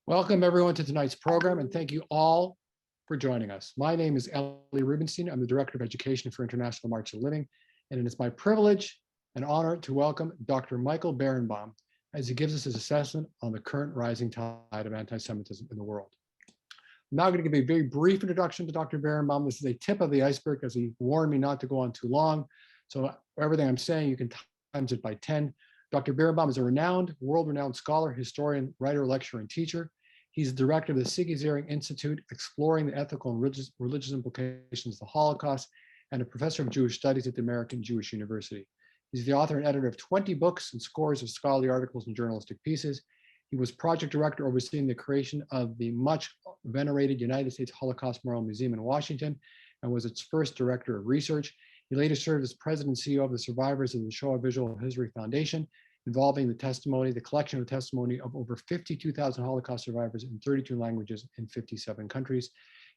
Welcome everyone to tonight's program, and thank you all for joining us. My name is Eli Rubenstein. I'm the Director of Education for International March of Living, and it is my privilege and honor to welcome Dr. Michael Berenbaum as he gives us his assessment on the current rising tide of anti-Semitism in the world. I'm now going to give a very brief introduction to Dr. Berenbaum. This is a tip of the iceberg, as he warned me not to go on too long. So everything I'm saying, you can times it by 10. Dr. Berenbaum is a renowned, world-renowned scholar, historian, writer, lecturer, and teacher. He's the director of the Sigi Ziering Institute, exploring the ethical and religious implications of the Holocaust, and a professor of Jewish studies at the American Jewish University. He's the author and editor of 20 books and scores of scholarly articles and journalistic pieces. He was project director overseeing the creation of the much venerated United States Holocaust Memorial Museum in Washington, and was its first director of research. He later served as president and CEO of the survivors of the Shoah Visual History Foundation, involving the collection of testimony of over 52,000 Holocaust survivors in 32 languages in 57 countries.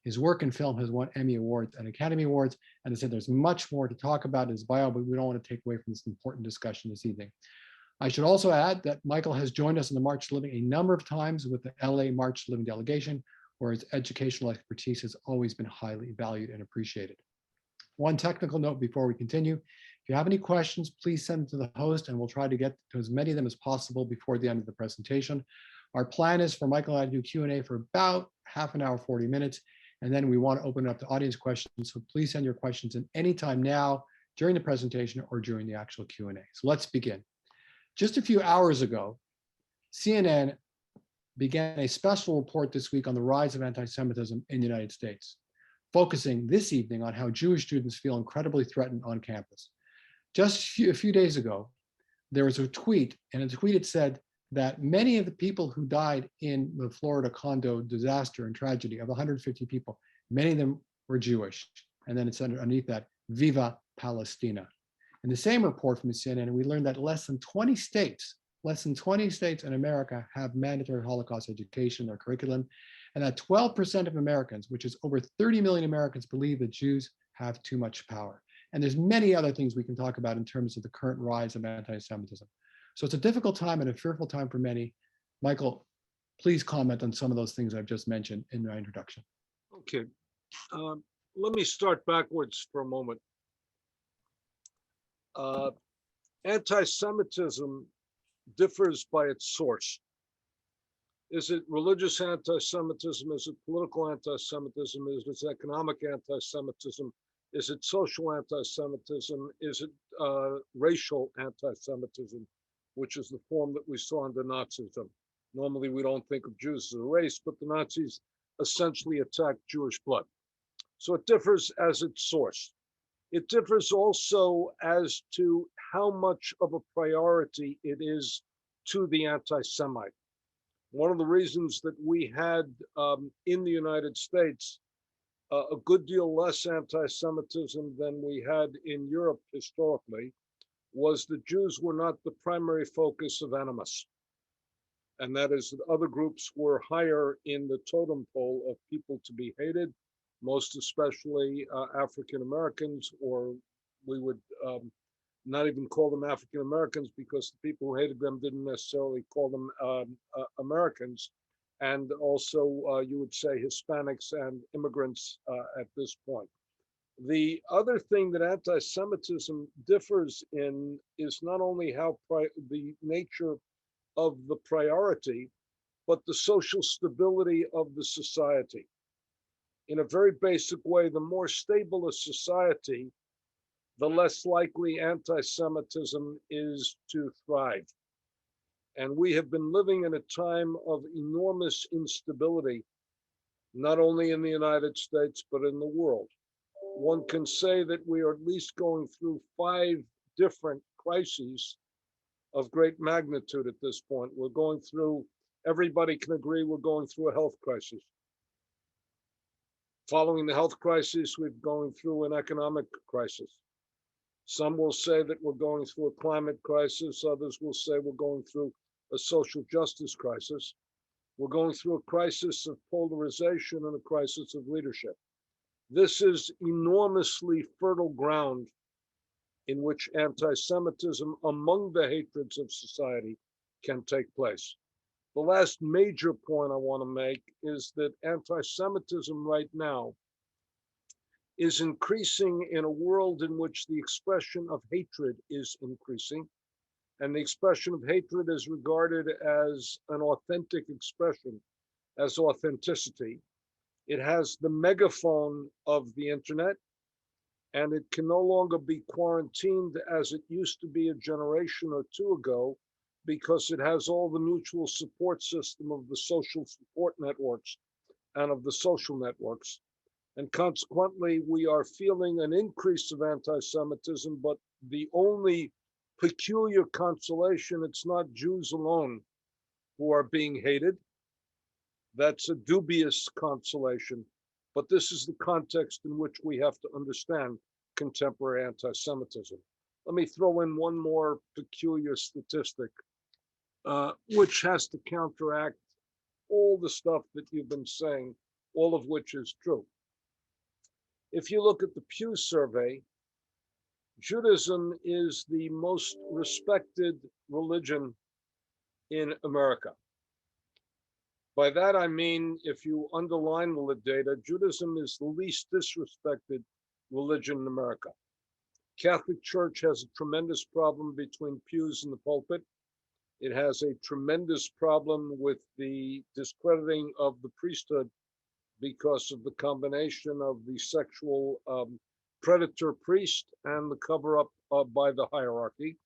His work in film has won Emmy Awards and Academy Awards, and I said there's much more to talk about in his bio, but we don't want to take away from this important discussion this evening. I should also add that Michael has joined us in the March to Living a number of times with the LA March to Living delegation, where his educational expertise has always been highly valued and appreciated. One technical note before we continue: if you have any questions, please send them to the host, and we'll try to get to as many of them as possible before the end of the presentation. Our plan is for Michael and I to do Q&A for about half an hour, 40 minutes, and then we want to open it up to audience questions. So please send your questions in anytime now, during the presentation, or during the actual Q&A. So let's begin. Just a few hours ago, CNN began a special report this week on the rise of anti-Semitism in the United States, focusing this evening on how Jewish students feel incredibly threatened on campus. Just a few days ago, there was a tweet, and in the tweet it said that many of the people who died in the Florida condo disaster and tragedy, of 150 people, many of them were Jewish. And then it said underneath that, Viva Palestina. In the same report from the CNN, we learned that less than 20 states in America have mandatory Holocaust education in their curriculum, and that 12% of Americans, which is over 30 million Americans, believe that Jews have too much power. And there's many other things we can talk about in terms of the current rise of anti-Semitism. So it's a difficult time and a fearful time for many. Michael, please comment on some of those things I've just mentioned in my introduction. Okay, let me start backwards for a moment. Anti-Semitism differs by its source. Is it religious anti-Semitism? Is it political anti-Semitism? Is it economic anti-Semitism? Is it social anti-Semitism? Is it racial anti-Semitism, which is the form that we saw under Nazism? Normally, we don't think of Jews as a race, but the Nazis essentially attacked Jewish blood. So it differs as its source. It differs also as to how much of a priority it is to the anti-Semite. One of the reasons that we had in the United States a good deal less anti-Semitism than we had in Europe historically was that Jews were not the primary focus of animus. And that is that other groups were higher in the totem pole of people to be hated, most especially African Americans, or we would not even call them African Americans, because the people who hated them didn't necessarily call them Americans. And also you would say Hispanics and immigrants at this point. The other thing that anti-Semitism differs in is not only how the nature of the priority, but the social stability of the society. In a very basic way, the more stable a society, the less likely anti-Semitism is to thrive. And we have been living in a time of enormous instability, not only in the United States, but in the world. One can say that we are at least going through 5 different crises of great magnitude at this point. We're going through, everybody can agree, we're going through a health crisis. Following the health crisis, we're going through an economic crisis. Some will say that we're going through a climate crisis. Others will say we're going through a social justice crisis. We're going through a crisis of polarization and a crisis of leadership. This is enormously fertile ground in which anti-Semitism among the hatreds of society can take place. The last major point I want to make is that anti-Semitism right now is increasing in a world in which the expression of hatred is increasing. And the expression of hatred is regarded as an authentic expression, as authenticity. It has the megaphone of the internet, and it can no longer be quarantined as it used to be a generation or two ago, because it has all the mutual support system of the social support networks and of the social networks. And consequently, we are feeling an increase of anti-Semitism, but the only peculiar consolation, it's not Jews alone who are being hated. That's a dubious consolation, but this is the context in which we have to understand contemporary anti-Semitism. Let me throw in one more peculiar statistic, which has to counteract all the stuff that you've been saying, all of which is true. If you look at the Pew survey, Judaism is the most respected religion in America. By that I mean, if you underline the data, Judaism is the least disrespected religion in America. Catholic Church has a tremendous problem between pews and the pulpit. It has a tremendous problem with the discrediting of the priesthood because of the combination of the sexual predator priest and the cover-up by the hierarchy.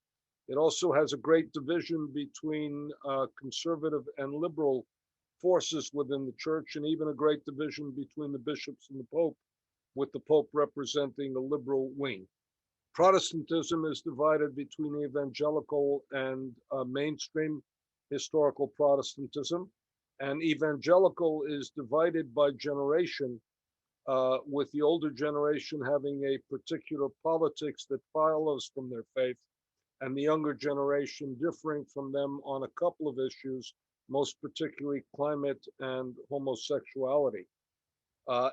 It also has a great division between conservative and liberal forces within the church, and even a great division between the bishops and the Pope, with the Pope representing the liberal wing. Protestantism is divided between evangelical and mainstream historical Protestantism, and evangelical is divided by generation, with the older generation having a particular politics that follows from their faith, and the younger generation differing from them on a couple of issues, most particularly climate and homosexuality.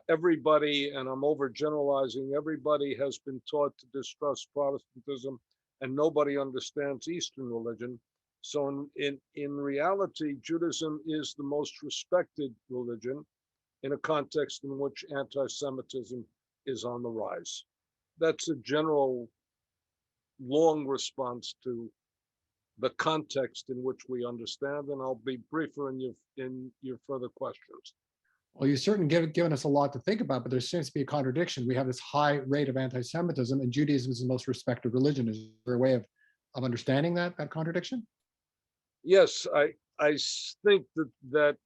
Everybody, and I'm overgeneralizing, everybody has been taught to distrust Protestantism, and nobody understands Eastern religion. So in reality, Judaism is the most respected religion in a context in which anti-Semitism is on the rise. That's a general long response to the context in which we understand, and I'll be briefer in your further questions. Well, you've certainly given us a lot to think about, but there seems to be a contradiction. We have this high rate of anti-Semitism, and Judaism is the most respected religion. Is there a way of understanding that contradiction? Yes, I think that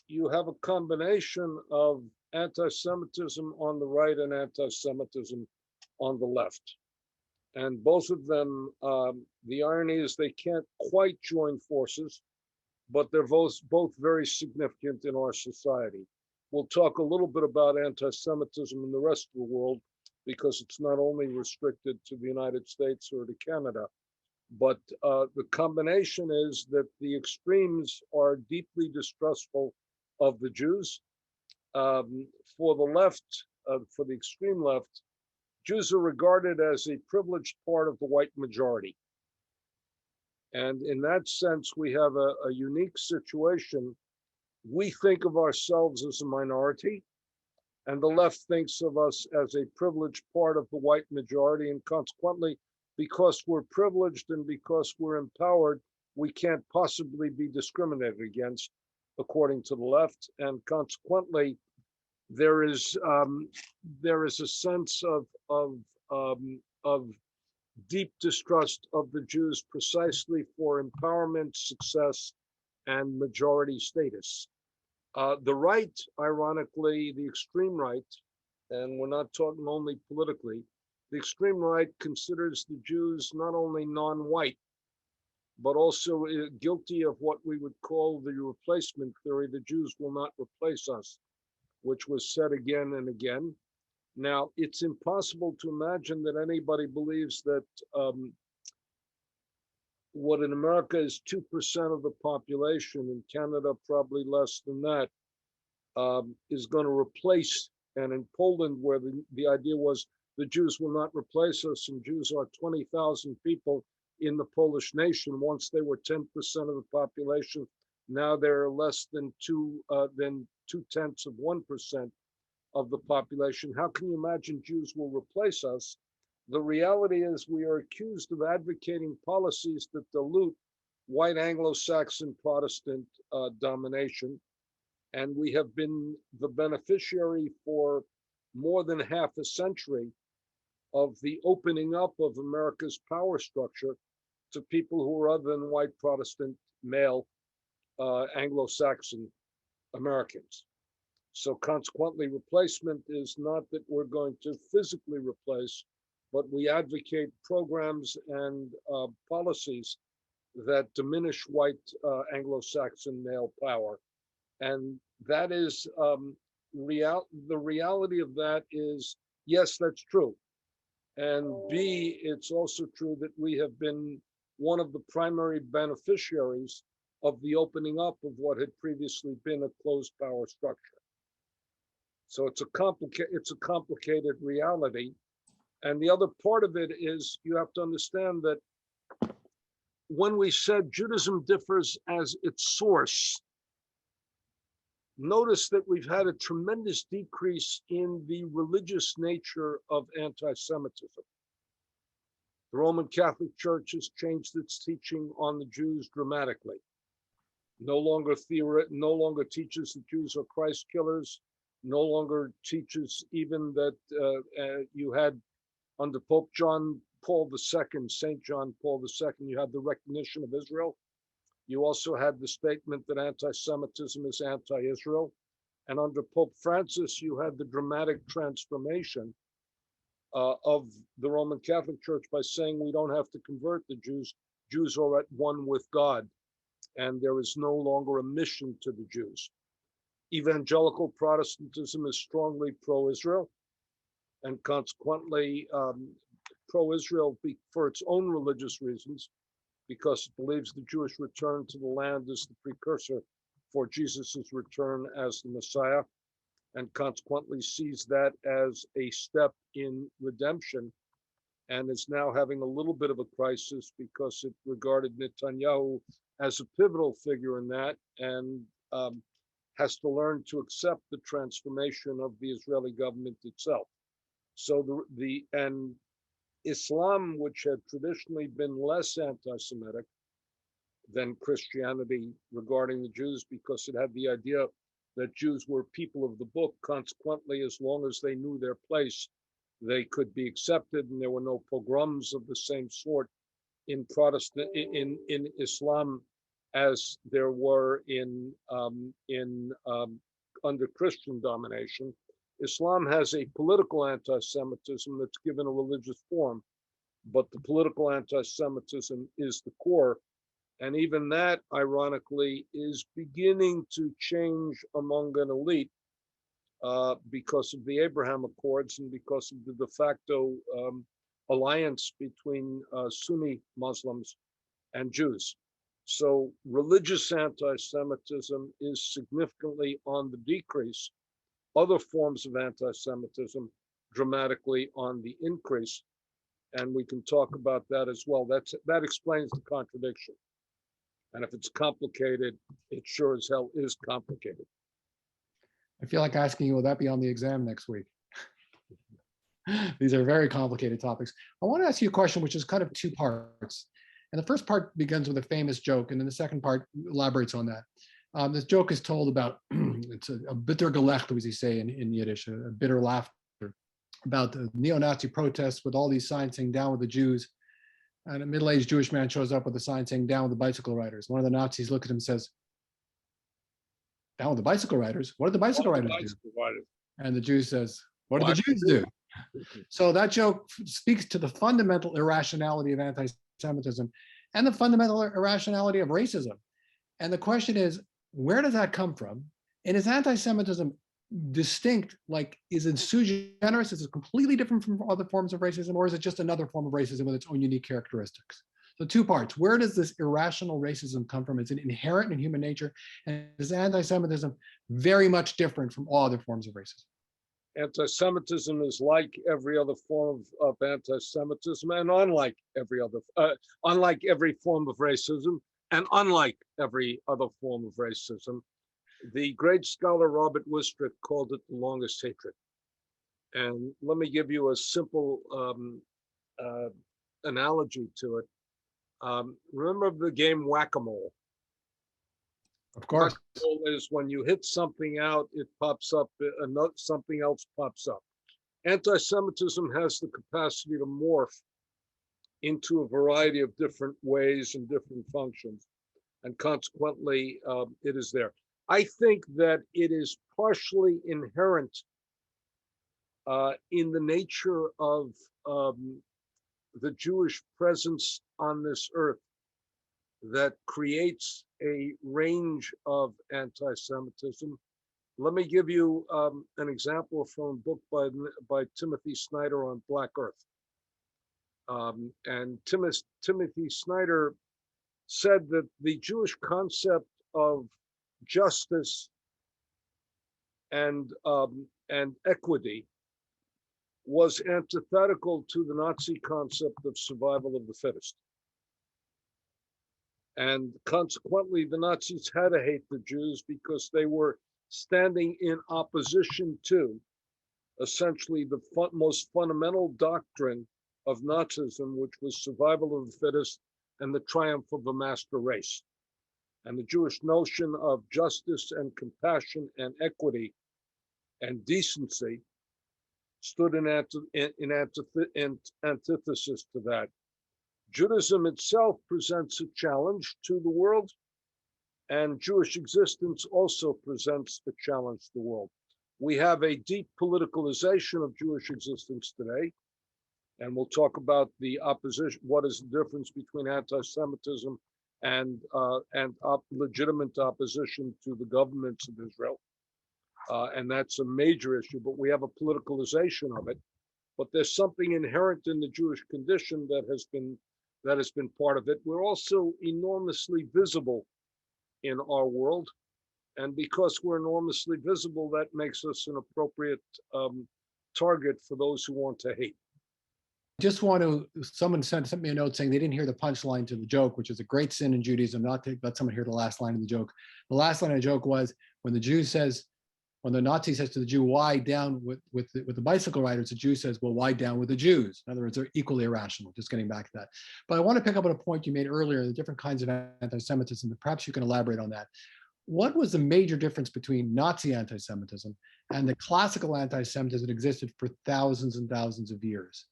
you have a combination of anti-Semitism on the right and anti-Semitism on the left. And both of them, the irony is they can't quite join forces, but they're both very significant in our society. We'll talk a little bit about anti-Semitism in the rest of the world, because it's not only restricted to the United States or to Canada, but the combination is that the extremes are deeply distrustful of the Jews. For the left, for the extreme left, Jews are regarded as a privileged part of the white majority. And in that sense, we have a unique situation. We think of ourselves as a minority, and the left thinks of us as a privileged part of the white majority. And consequently, because we're privileged and because we're empowered, we can't possibly be discriminated against, according to the left. And consequently, there is a sense of deep distrust of the Jews precisely for empowerment, success, and majority status. The right, ironically, the extreme right, and we're not talking only politically, the extreme right considers the Jews not only non-white, but also guilty of what we would call the replacement theory. The Jews will not replace us, which was said again and again. Now, it's impossible to imagine that anybody believes that what in America is 2% of the population, in Canada probably less than that, is going to replace, and in Poland, where the idea was the Jews will not replace us, and Jews are 20,000 people in the Polish nation. Once they were 10% of the population, Now they're less than 0.2% of the population. How can you imagine Jews will replace us? The reality is we are accused of advocating policies that dilute white Anglo-Saxon Protestant domination. And we have been the beneficiary for more than half a century of the opening up of America's power structure to people who are other than white Protestant male Anglo-Saxon Americans. So consequently, replacement is not that we're going to physically replace, but we advocate programs and policies that diminish white Anglo-Saxon male power. And that is, the reality of that is, yes, that's true. And B, it's also true that we have been one of the primary beneficiaries of the opening up of what had previously been a closed power structure. So it's a complicated reality. And the other part of it is you have to understand that when we said Judaism differs as its source, notice that we've had a tremendous decrease in the religious nature of anti-Semitism. The Roman Catholic Church has changed its teaching on the Jews dramatically. No longer teaches the Jews are Christ killers, no longer teaches even that you had under Pope John Paul II, St. John Paul II, you had the recognition of Israel. You also had the statement that anti-Semitism is anti-Israel. And under Pope Francis, you had the dramatic transformation of the Roman Catholic Church by saying we don't have to convert the Jews. Jews are at one with God, and there is no longer a mission to the Jews. Evangelical Protestantism is strongly pro-Israel, and consequently pro-Israel for its own religious reasons, because it believes the Jewish return to the land is the precursor for Jesus's return as the Messiah, and consequently sees that as a step in redemption, and is now having a little bit of a crisis because it regarded Netanyahu as a pivotal figure in that, and has to learn to accept the transformation of the Israeli government itself. So and Islam, which had traditionally been less anti-Semitic than Christianity regarding the Jews, because it had the idea that Jews were people of the book, consequently, as long as they knew their place, they could be accepted, and there were no pogroms of the same sort in Protestant in Islam as there were under Christian domination. Islam has a political anti-Semitism that's given a religious form, but the political anti-Semitism is the core. And even that, ironically, is beginning to change among an elite because of the Abraham Accords and because of the de facto alliance between Sunni Muslims and Jews. So religious anti-Semitism is significantly on the decrease. Other forms of anti-Semitism dramatically on the increase. And we can talk about that as well. That explains the contradiction. And if it's complicated, it sure as hell is complicated. I feel like asking you, will that be on the exam next week? These are very complicated topics. I want to ask you a question, which is kind of two parts. And the first part begins with a famous joke, and then the second part elaborates on that. This joke is told about, it's a bitter Gelacht, as you say in Yiddish, a bitter laughter, about the neo-Nazi protests with all these signs saying down with the Jews. And a middle-aged Jewish man shows up with a sign saying down with the bicycle riders. One of the Nazis looks at him and says, down with the bicycle riders? What did the bicycle riders do? And the Jew says, what did the Jews do? So that joke speaks to the fundamental irrationality of anti-Semitism and the fundamental irrationality of racism. And the question is, where does that come from? And is anti-Semitism distinct, like, is it sui generis? Is it completely different from other forms of racism, or is it just another form of racism with its own unique characteristics? So two parts. Where does this irrational racism come from? Is it inherent in human nature? And is anti-Semitism very much different from all other forms of racism? Anti-Semitism is like every other form of anti-Semitism, and unlike every form of racism, And unlike every other form of racism, the great scholar Robert Wistrick called it the longest hatred. And let me give you a simple analogy to it. Remember the game whack-a-mole? Of course. Whack-a-mole is when you hit something out, it pops up, something else pops up. Anti-Semitism has the capacity to morph into a variety of different ways and different functions, and consequently, it is there. I think that it is partially inherent in the nature of the Jewish presence on this earth that creates a range of anti-Semitism. Let me give you an example from a book by Timothy Snyder on Black Earth. And Timothy Snyder said that the Jewish concept of justice and equity was antithetical to the Nazi concept of survival of the fittest. And consequently, the Nazis had to hate the Jews because they were standing in opposition to essentially the most fundamental doctrine of Nazism, which was survival of the fittest and the triumph of a master race. And the Jewish notion of justice and compassion and equity and decency stood in antithesis to that. Judaism itself presents a challenge to the world, and Jewish existence also presents a challenge to the world. We have a deep politicalization of Jewish existence today, and we'll talk about the opposition. What is the difference between anti-Semitism and legitimate opposition to the governments of Israel? And that's a major issue, but we have a politicalization of it. But there's something inherent in the Jewish condition that has been part of it. We're also enormously visible in our world. And because we're enormously visible, that makes us an appropriate target for those who want to hate. Just want to, someone sent me a note saying they didn't hear the punchline to the joke, which is a great sin in Judaism, not to let someone hear the last line of the joke. The last line of the joke was when the Nazi says to the Jew, why down with the bicycle riders, the Jew says, well, why down with the Jews? In other words, they're equally irrational, just getting back to that. But I want to pick up on a point you made earlier, the different kinds of anti-Semitism, and perhaps you can elaborate on that. What was the major difference between Nazi anti-Semitism and the classical anti-Semitism that existed for thousands and thousands of years?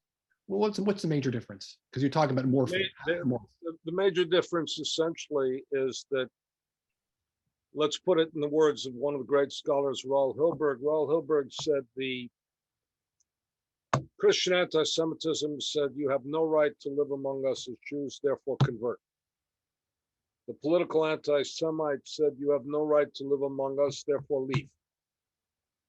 Well, what's the major difference? Because you're talking about morphing. The major difference essentially is that, let's put it in the words of one of the great scholars, Raoul Hilberg. Raoul Hilberg said the Christian anti-Semitism said you have no right to live among us as Jews, therefore convert. The political anti-Semite said you have no right to live among us, therefore leave.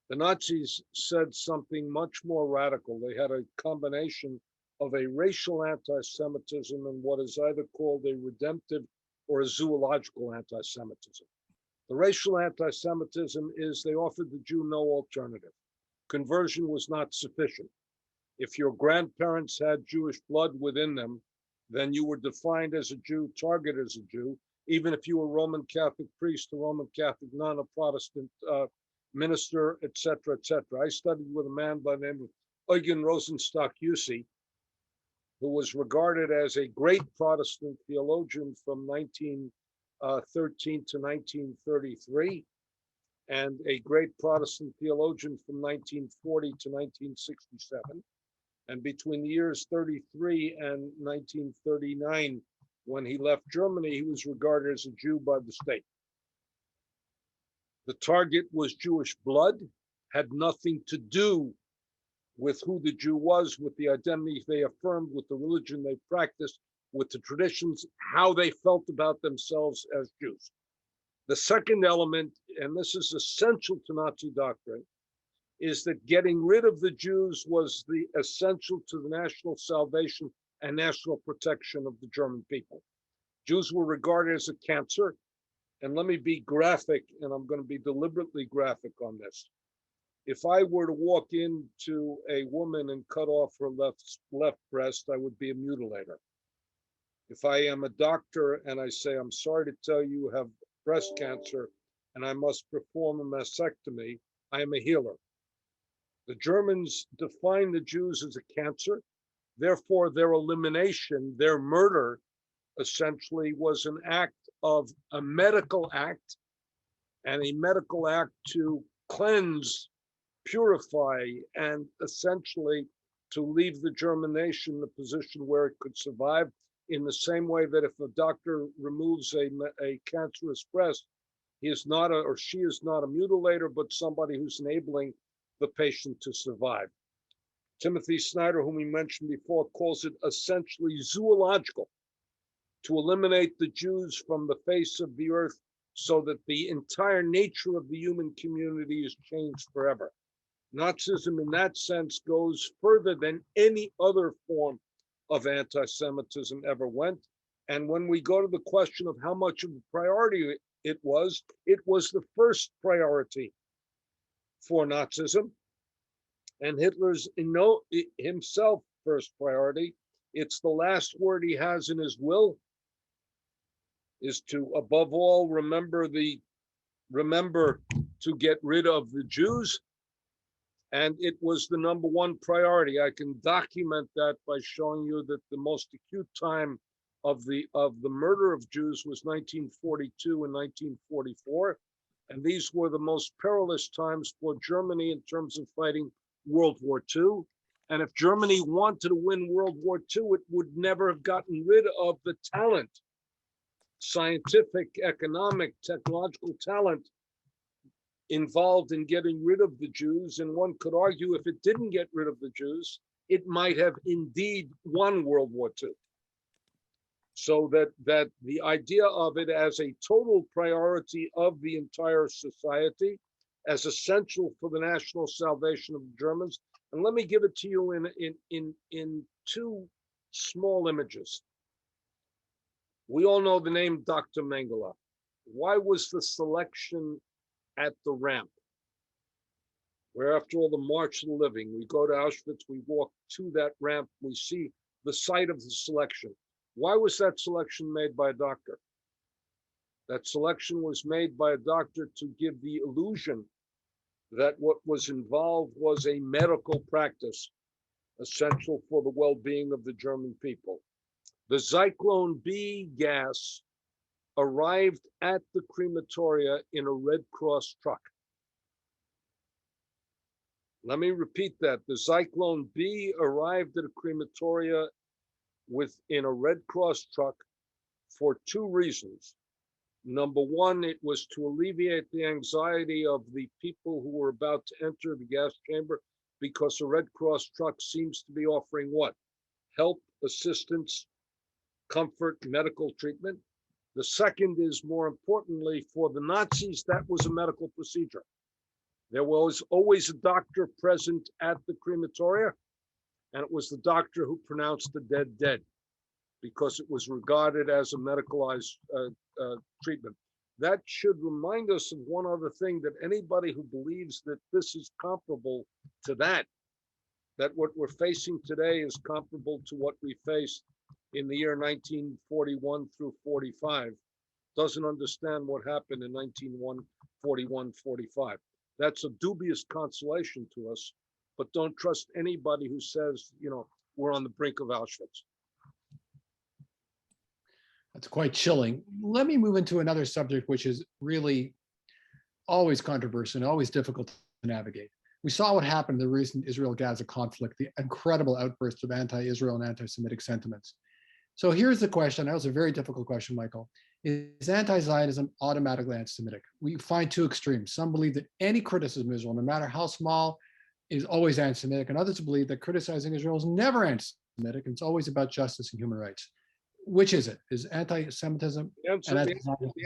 The Nazis said something much more radical. They had a combination of a racial anti-Semitism and what is either called a redemptive or a zoological anti-Semitism. The racial anti-Semitism is they offered the Jew no alternative. Conversion was not sufficient. If your grandparents had Jewish blood within them, then you were defined as a Jew, targeted as a Jew, even if you were Roman Catholic priest, a Roman Catholic nun, a Protestant minister, etc., etc. I studied with a man by the name of Eugen Rosenstock Jussi, who was regarded as a great Protestant theologian from 1913 to 1933, and a great Protestant theologian from 1940 to 1967. And between the years 33 and 1939, when he left Germany, he was regarded as a Jew by the state. The target was Jewish blood, had nothing to do with who the Jew was, with the identity they affirmed, with the religion they practiced, with the traditions, how they felt about themselves as Jews. The second element, and this is essential to Nazi doctrine, is that getting rid of the Jews was the essential to the national salvation and national protection of the German people. Jews were regarded as a cancer. And let me be graphic, and I'm going to be deliberately graphic on this. If I were to walk into a woman and cut off her left breast, I would be a mutilator. If I am a doctor and I say, I'm sorry to tell you, you have breast cancer and I must perform a mastectomy, I am a healer. The Germans defined the Jews as a cancer. Therefore, their elimination, their murder, essentially was an act of a medical act, and a medical act to cleanse, purify, and essentially to leave the German nation in a position where it could survive, in the same way that if a doctor removes a cancerous breast, he is not a, or she is not a mutilator, but somebody who's enabling the patient to survive. Timothy Snyder, whom we mentioned before, calls it essentially zoological, to eliminate the Jews from the face of the earth so that the entire nature of the human community is changed forever. Nazism in that sense goes further than any other form of anti-Semitism ever went. And when we go to the question of how much of a priority it was the first priority for Nazism, and Hitler's himself first priority. It's the last word he has in his will, is to, above all, remember to get rid of the Jews. And it was the number one priority. I can document that by showing you that the most acute time of the murder of Jews was 1942 and 1944. And these were the most perilous times for Germany in terms of fighting World War II. And if Germany wanted to win World War II, it would never have gotten rid of the talent, scientific, economic, technological talent involved in getting rid of the Jews. And one could argue if it didn't get rid of the Jews, it might have indeed won World War II. So that the idea of it as a total priority of the entire society, as essential for the national salvation of the Germans. And let me give it to you in two small images. We all know the name Dr. Mengele. Why was the selection at the ramp, where after all the March of the Living, we go to Auschwitz, we walk to that ramp, we see the site of the selection. Why was that selection made by a doctor? That selection was made by a doctor to give the illusion that what was involved was a medical practice essential for the well-being of the German people. The Zyklon B gas arrived at the crematoria in a Red Cross truck. Let me repeat that. The Zyklon B arrived at a crematoria in a Red Cross truck for two reasons. Number one, it was to alleviate the anxiety of the people who were about to enter the gas chamber, because a Red Cross truck seems to be offering what? Help, assistance, comfort, medical treatment. The second is, more importantly, for the Nazis, that was a medical procedure. There was always a doctor present at the crematoria, and it was the doctor who pronounced the dead dead, because it was regarded as a medicalized treatment. That should remind us of one other thing, that anybody who believes that this is comparable to that what we're facing today is comparable to what we faced in the year 1941 through 45, doesn't understand what happened in 1941-45. That's a dubious consolation to us, but don't trust anybody who says, we're on the brink of Auschwitz. That's quite chilling. Let me move into another subject, which is really always controversial and always difficult to navigate. We saw what happened in the recent Israel-Gaza conflict, the incredible outburst of anti-Israel and anti-Semitic sentiments. So here's the question. That was a very difficult question, Michael. Is anti-Zionism automatically anti-Semitic? We find two extremes. Some believe that any criticism of Israel, no matter how small, is always anti-Semitic, and others believe that criticizing Israel is never anti-Semitic, and it's always about justice and human rights. Which is it? Is anti-Semitism? The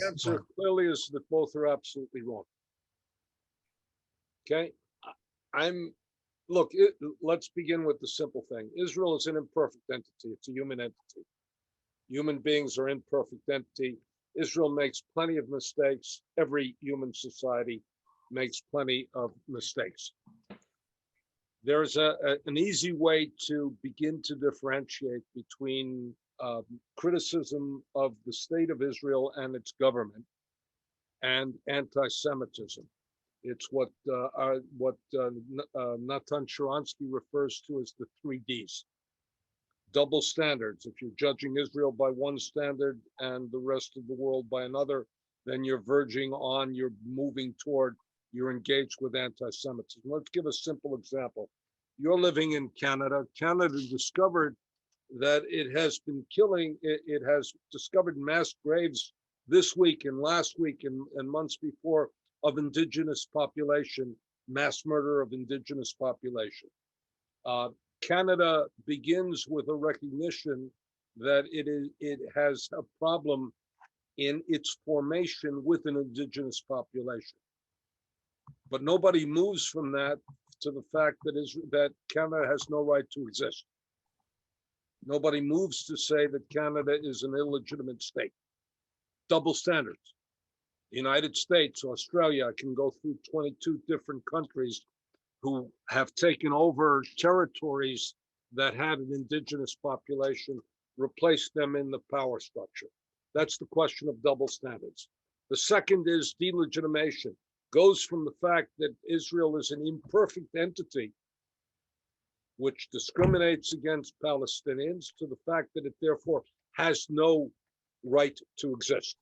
answer clearly is that both are absolutely wrong. Okay, let's begin with the simple thing. Israel is an imperfect entity. It's a human entity. Human beings are imperfect entity. Israel makes plenty of mistakes. Every human society makes plenty of mistakes. There's an easy way to begin to differentiate between criticism of the state of Israel and its government, and anti-Semitism. It's what Natan Sharansky refers to as the 3Ds. Double standards. If you're judging Israel by one standard and the rest of the world by another, then you're moving toward, you're engaged with anti-Semitism. Let's give a simple example. You're living in Canada. Canada discovered that it has been killing, it has discovered mass graves this week and last week and months before of indigenous population, mass murder of indigenous population. Canada begins with a recognition that it has a problem in its formation with an indigenous population. But nobody moves from that to the fact that Canada has no right to exist. Nobody moves to say that Canada is an illegitimate state. Double standards. The United States, Australia, I can go through 22 different countries who have taken over territories that had an indigenous population, replaced them in the power structure. That's the question of double standards. The second is delegitimation. Goes from the fact that Israel is an imperfect entity which discriminates against Palestinians to the fact that it therefore has no right to exist.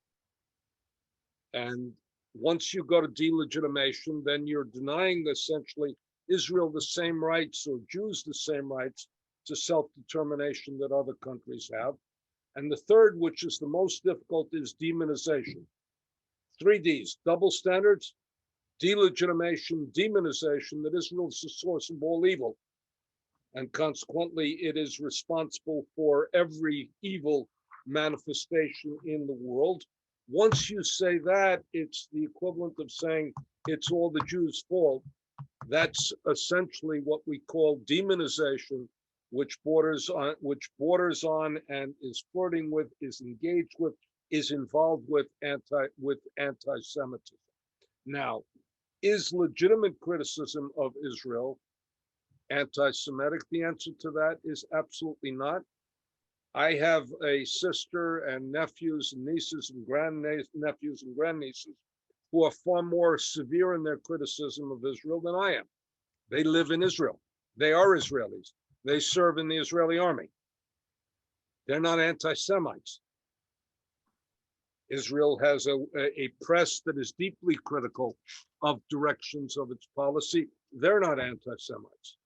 And once you go to delegitimation, then you're denying essentially Israel the same rights, or Jews the same rights to self-determination that other countries have. And the third, which is the most difficult, is demonization. 3Ds, double standards, delegitimation, demonization, that Israel is the source of all evil. And consequently, it is responsible for every evil manifestation in the world. Once you say that, it's the equivalent of saying it's all the Jews' fault. That's essentially what we call demonization, which borders on and is flirting with, is engaged with, is involved with anti-Semitism. Now, is legitimate criticism of Israel anti-Semitic? The answer to that is absolutely not. I have a sister and nephews and nieces and grandnephews and grandnieces who are far more severe in their criticism of Israel than I am. They live in Israel. They are Israelis. They serve in the Israeli army. They're not anti-Semites. Israel has a press that is deeply critical of directions of its policy. They're not anti-Semites.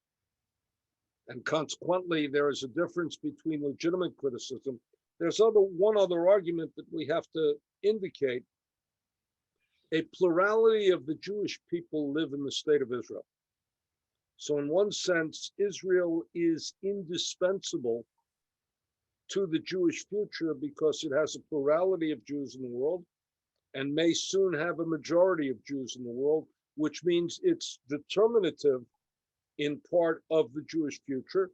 And consequently, there is a difference between legitimate criticism. There's one other argument that we have to indicate. A plurality of the Jewish people live in the state of Israel. So in one sense, Israel is indispensable to the Jewish future because it has a plurality of Jews in the world and may soon have a majority of Jews in the world, which means it's determinative in part of the Jewish future.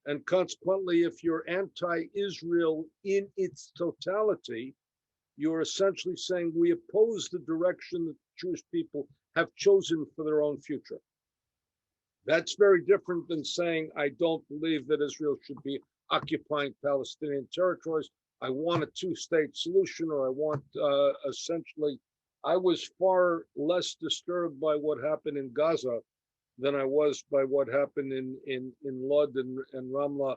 And consequently, if you're anti-Israel in its totality, you're essentially saying we oppose the direction that Jewish people have chosen for their own future. That's very different than saying, I don't believe that Israel should be occupying Palestinian territories. I want a two-state solution, or I want essentially, I was far less disturbed by what happened in Gaza than I was by what happened in Lod and Ramla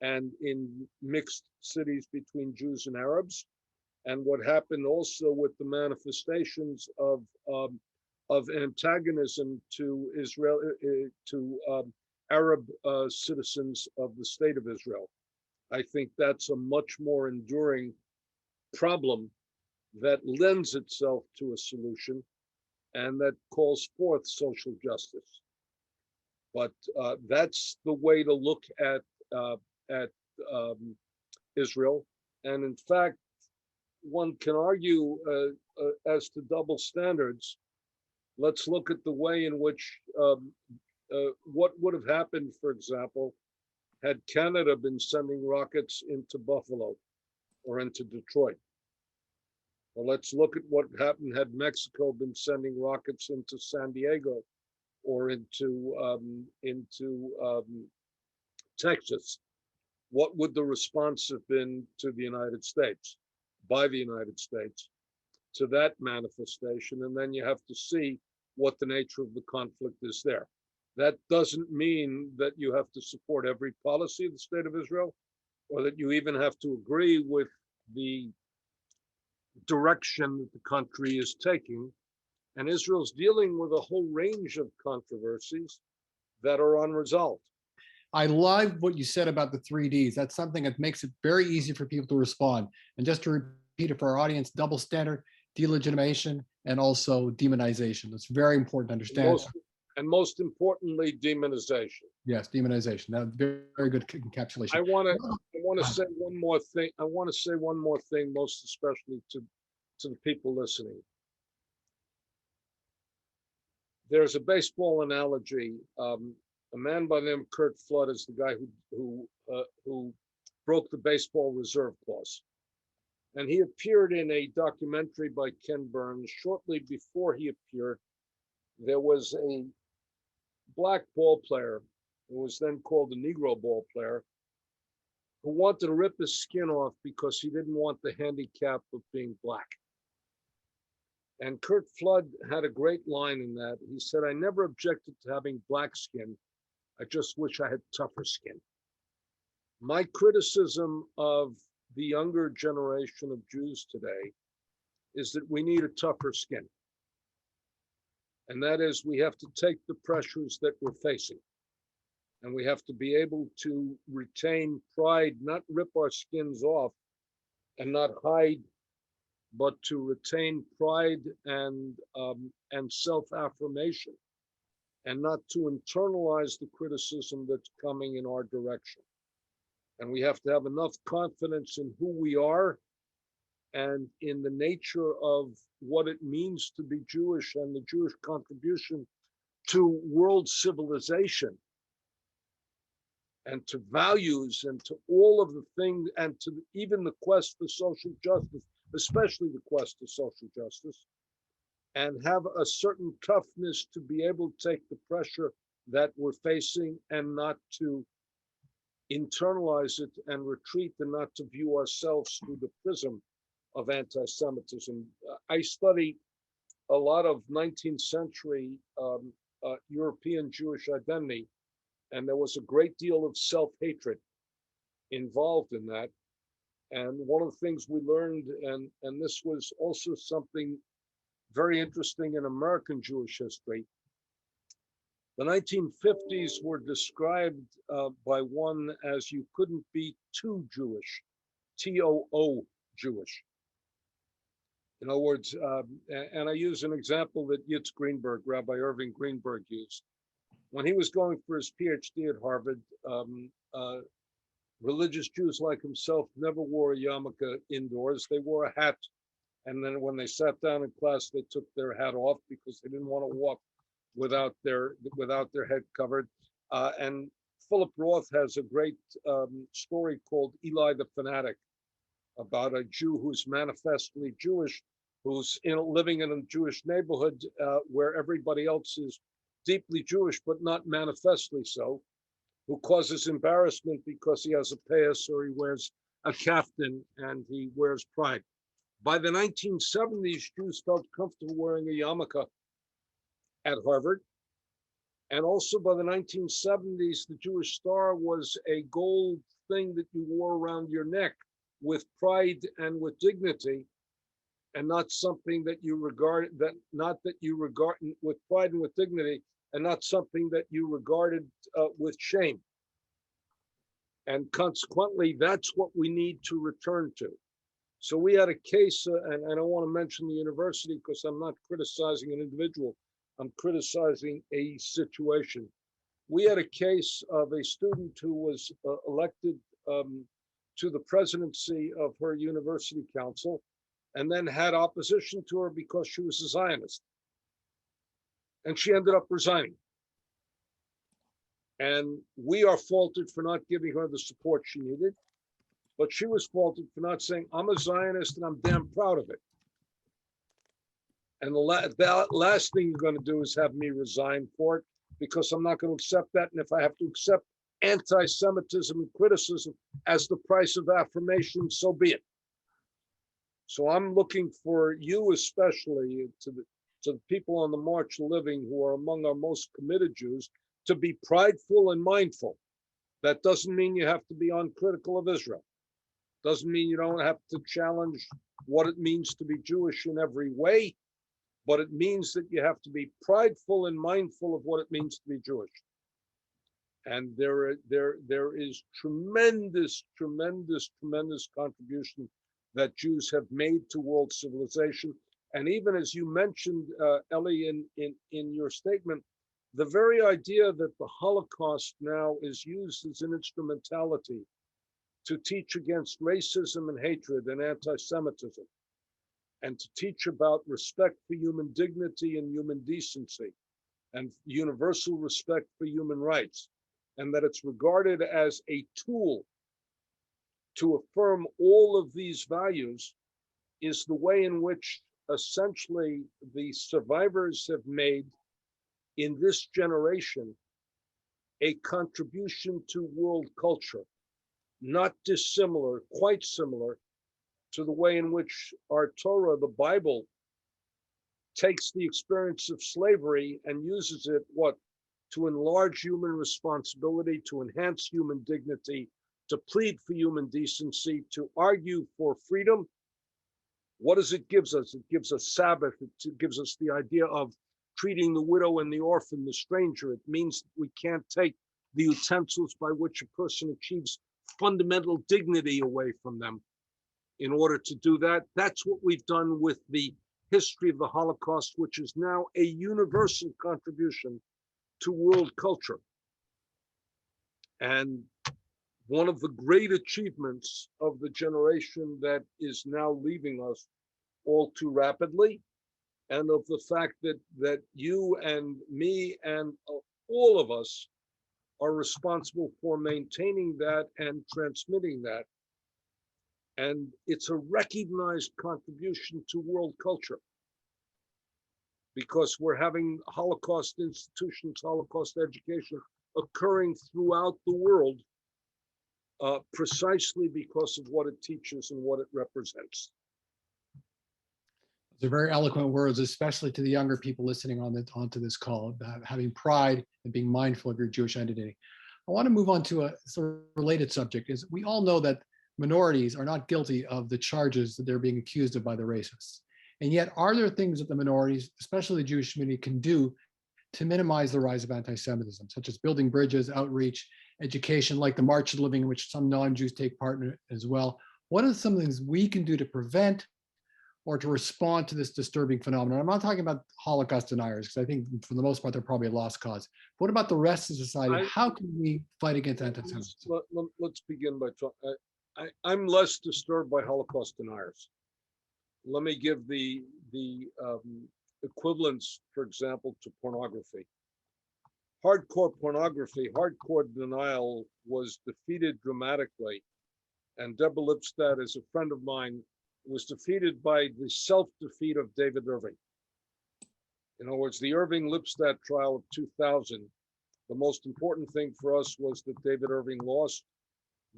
and in mixed cities between Jews and Arabs, and what happened also with the manifestations of antagonism to Israel, to Arab citizens of the state of Israel. I think that's a much more enduring problem that lends itself to a solution and that calls forth social justice. But that's the way to look at Israel. And in fact, one can argue as to double standards. Let's look at the way in which what would have happened, for example, had Canada been sending rockets into Buffalo or into Detroit. Or let's look at what happened had Mexico been sending rockets into San Diego or into Texas. what would the response have been to the United States, by the United States, to that manifestation? And then you have to see what the nature of the conflict is there. That doesn't mean that you have to support every policy of the State of Israel, or that you even have to agree with the direction that the country is taking. And Israel's dealing with a whole range of controversies that are unresolved. I love what you said about the 3Ds. That's something that makes it very easy for people to respond. And just to repeat it for our audience, double standard, delegitimation, and also demonization. That's very important to understand. And most importantly, demonization. Yes, demonization. That's very, very good encapsulation. I want to say one more thing. I want to say one more thing, most especially to the people listening. There's a baseball analogy. A man by the name of Curt Flood is the guy who broke the baseball reserve clause. And he appeared in a documentary by Ken Burns. Shortly before he appeared, there was a black ball player, who was then called the Negro ball player, who wanted to rip his skin off because he didn't want the handicap of being black. And Curt Flood had a great line in that. He said, "I never objected to having black skin. I just wish I had tougher skin." My criticism of the younger generation of Jews today is that we need a tougher skin. And that is, we have to take the pressures that we're facing. And we have to be able to retain pride, not rip our skins off and not hide, but to retain pride and self-affirmation, and not to internalize the criticism that's coming in our direction. And we have to have enough confidence in who we are and in the nature of what it means to be Jewish and the Jewish contribution to world civilization and to values and to all of the things, and to even the quest for social justice, especially the quest for social justice, and have a certain toughness to be able to take the pressure that we're facing and not to internalize it and retreat, and not to view ourselves through the prism of anti-Semitism. I study a lot of 19th century European Jewish identity, and there was a great deal of self-hatred involved in that. And one of the things we learned, and this was also something very interesting in American Jewish history, the 1950s were described by one as you couldn't be too Jewish, T-O-O Jewish. In other words, and I use an example that Yitz Greenberg, Rabbi Irving Greenberg, used. When he was going for his PhD at Harvard, religious Jews like himself never wore a yarmulke indoors. They wore a hat. And then when they sat down in class, they took their hat off because they didn't want to walk without their head covered. And Philip Roth has a great story called Eli the Fanatic, about a Jew who's manifestly Jewish, who's living in a Jewish neighborhood where everybody else is deeply Jewish, but not manifestly so, who causes embarrassment because he has a payas or he wears a kaftan and he wears pride. By the 1970s, Jews felt comfortable wearing a yarmulke at Harvard. And also by the 1970s, the Jewish star was a gold thing that you wore around your neck with pride and with dignity, and not something that you regard, with pride and with dignity, and not something that you regarded with shame. And consequently, that's what we need to return to. So we had a case, and I don't want to mention the university because I'm not criticizing an individual, I'm criticizing a situation. We had a case of a student who was elected to the presidency of her university council, and then had opposition to her because she was a Zionist. And she ended up resigning. And we are faulted for not giving her the support she needed, but she was faulted for not saying, I'm a Zionist and I'm damn proud of it. And the last thing you're going to do is have me resign for it, because I'm not going to accept that. And if I have to accept anti-Semitism and criticism as the price of affirmation, so be it. So I'm looking for you, especially to the people on the March of Living who are among our most committed Jews, to be prideful and mindful. That doesn't mean you have to be uncritical of Israel. Doesn't mean you don't have to challenge what it means to be Jewish in every way, but it means that you have to be prideful and mindful of what it means to be Jewish. And there is tremendous contribution that Jews have made to world civilization. And even as you mentioned, Ellie, in your statement, the very idea that the Holocaust now is used as an instrumentality to teach against racism and hatred and anti-Semitism, and to teach about respect for human dignity and human decency, and universal respect for human rights, and that it's regarded as a tool to affirm all of these values, is the way in which essentially the survivors have made in this generation a contribution to world culture, not dissimilar, quite similar to the way in which our Torah, the Bible, takes the experience of slavery and uses it, to enlarge human responsibility, to enhance human dignity, to plead for human decency, to argue for freedom. What does it give us? It gives us Sabbath. It gives us the idea of treating the widow and the orphan, the stranger. It means we can't take the utensils by which a person achieves fundamental dignity away from them. In order to do that, that's what we've done with the history of the Holocaust, which is now a universal contribution to world culture. And one of the great achievements of the generation that is now leaving us all too rapidly, and of the fact that you and me and all of us are responsible for maintaining that and transmitting that. And it's a recognized contribution to world culture, because we're having Holocaust institutions, Holocaust education occurring throughout the world, precisely because of what it teaches and what it represents. Those are very eloquent words, especially to the younger people listening onto this call, about having pride and being mindful of your Jewish identity. I want to move on to a sort of related subject. Is we all know that minorities are not guilty of the charges that they're being accused of by the racists. And yet, are there things that the minorities, especially the Jewish community, can do to minimize the rise of anti-Semitism, such as building bridges, outreach, education, like the March of Living, in which some non-Jews take part in it as well? What are some things we can do to prevent or to respond to this disturbing phenomenon? I'm not talking about Holocaust deniers, because I think for the most part, they're probably a lost cause. What about the rest of society? How can we fight against anti-Semitism? Let's begin by talking. I'm less disturbed by Holocaust deniers. Let me give the equivalence, for example, to pornography. Hardcore pornography, hardcore denial was defeated dramatically. And Deborah Lipstadt, as a friend of mine, was defeated by the self-defeat of David Irving. In other words, the Irving-Lipstadt trial of 2000, the most important thing for us was that David Irving lost,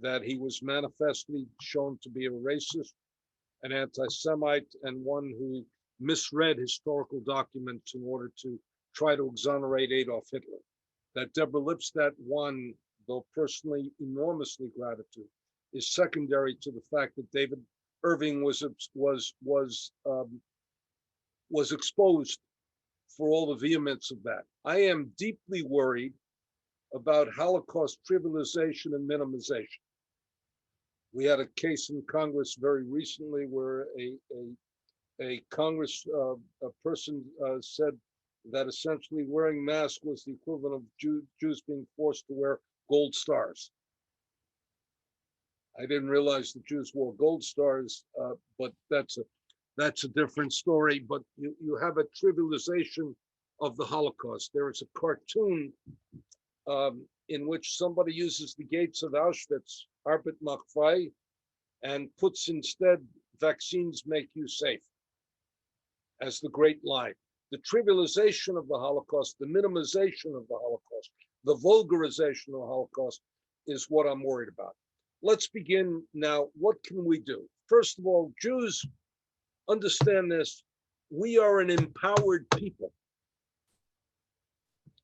that he was manifestly shown to be a racist, an anti-Semite, and one who misread historical documents in order to try to exonerate Adolf Hitler. That Deborah Lipstadt won, though personally enormously gratitude, is secondary to the fact that David Irving was exposed for all the vehemence of that. I am deeply worried about Holocaust trivialization and minimization. We had a case in Congress very recently where a Congress person said that essentially wearing masks was the equivalent of Jews being forced to wear gold stars. I didn't realize the Jews wore gold stars, but that's a different story. But you have a trivialization of the Holocaust. There is a cartoon in which somebody uses the gates of Auschwitz, Arbeit macht frei, and puts instead vaccines make you safe as the great lie. The trivialization of the Holocaust, the minimization of the Holocaust, The vulgarization of the Holocaust is what I'm worried about. Let's begin now. What can we do? First of all, Jews, understand this. We are an empowered people.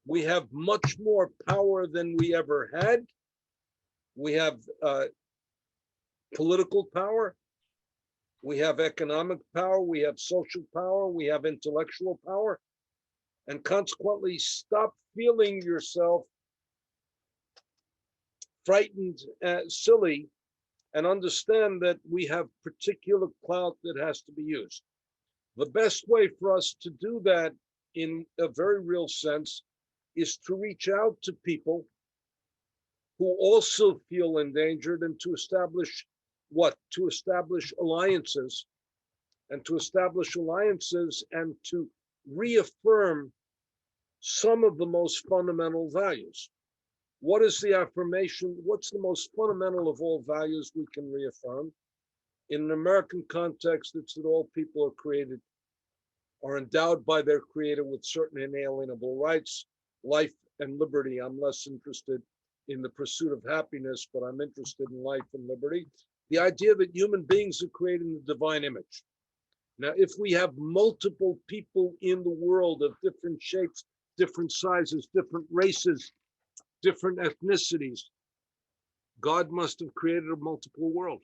We have much more power than we ever had. We have political power. We have economic power. We have social power. We have intellectual power. And consequently, stop feeling yourself frightened, silly, and understand that we have particular clout that has to be used. The best way for us to do that in a very real sense is to reach out to people who also feel endangered and to establish what? To establish alliances and to reaffirm some of the most fundamental values. What is the affirmation? What's the most fundamental of all values we can reaffirm? In an American context, it's that all people are endowed by their creator with certain inalienable rights, life and liberty. I'm less interested in the pursuit of happiness, but I'm interested in life and liberty. The idea that human beings are created in the divine image. Now, if we have multiple people in the world of different shapes, different sizes, different races, different ethnicities, God must have created a multiple world.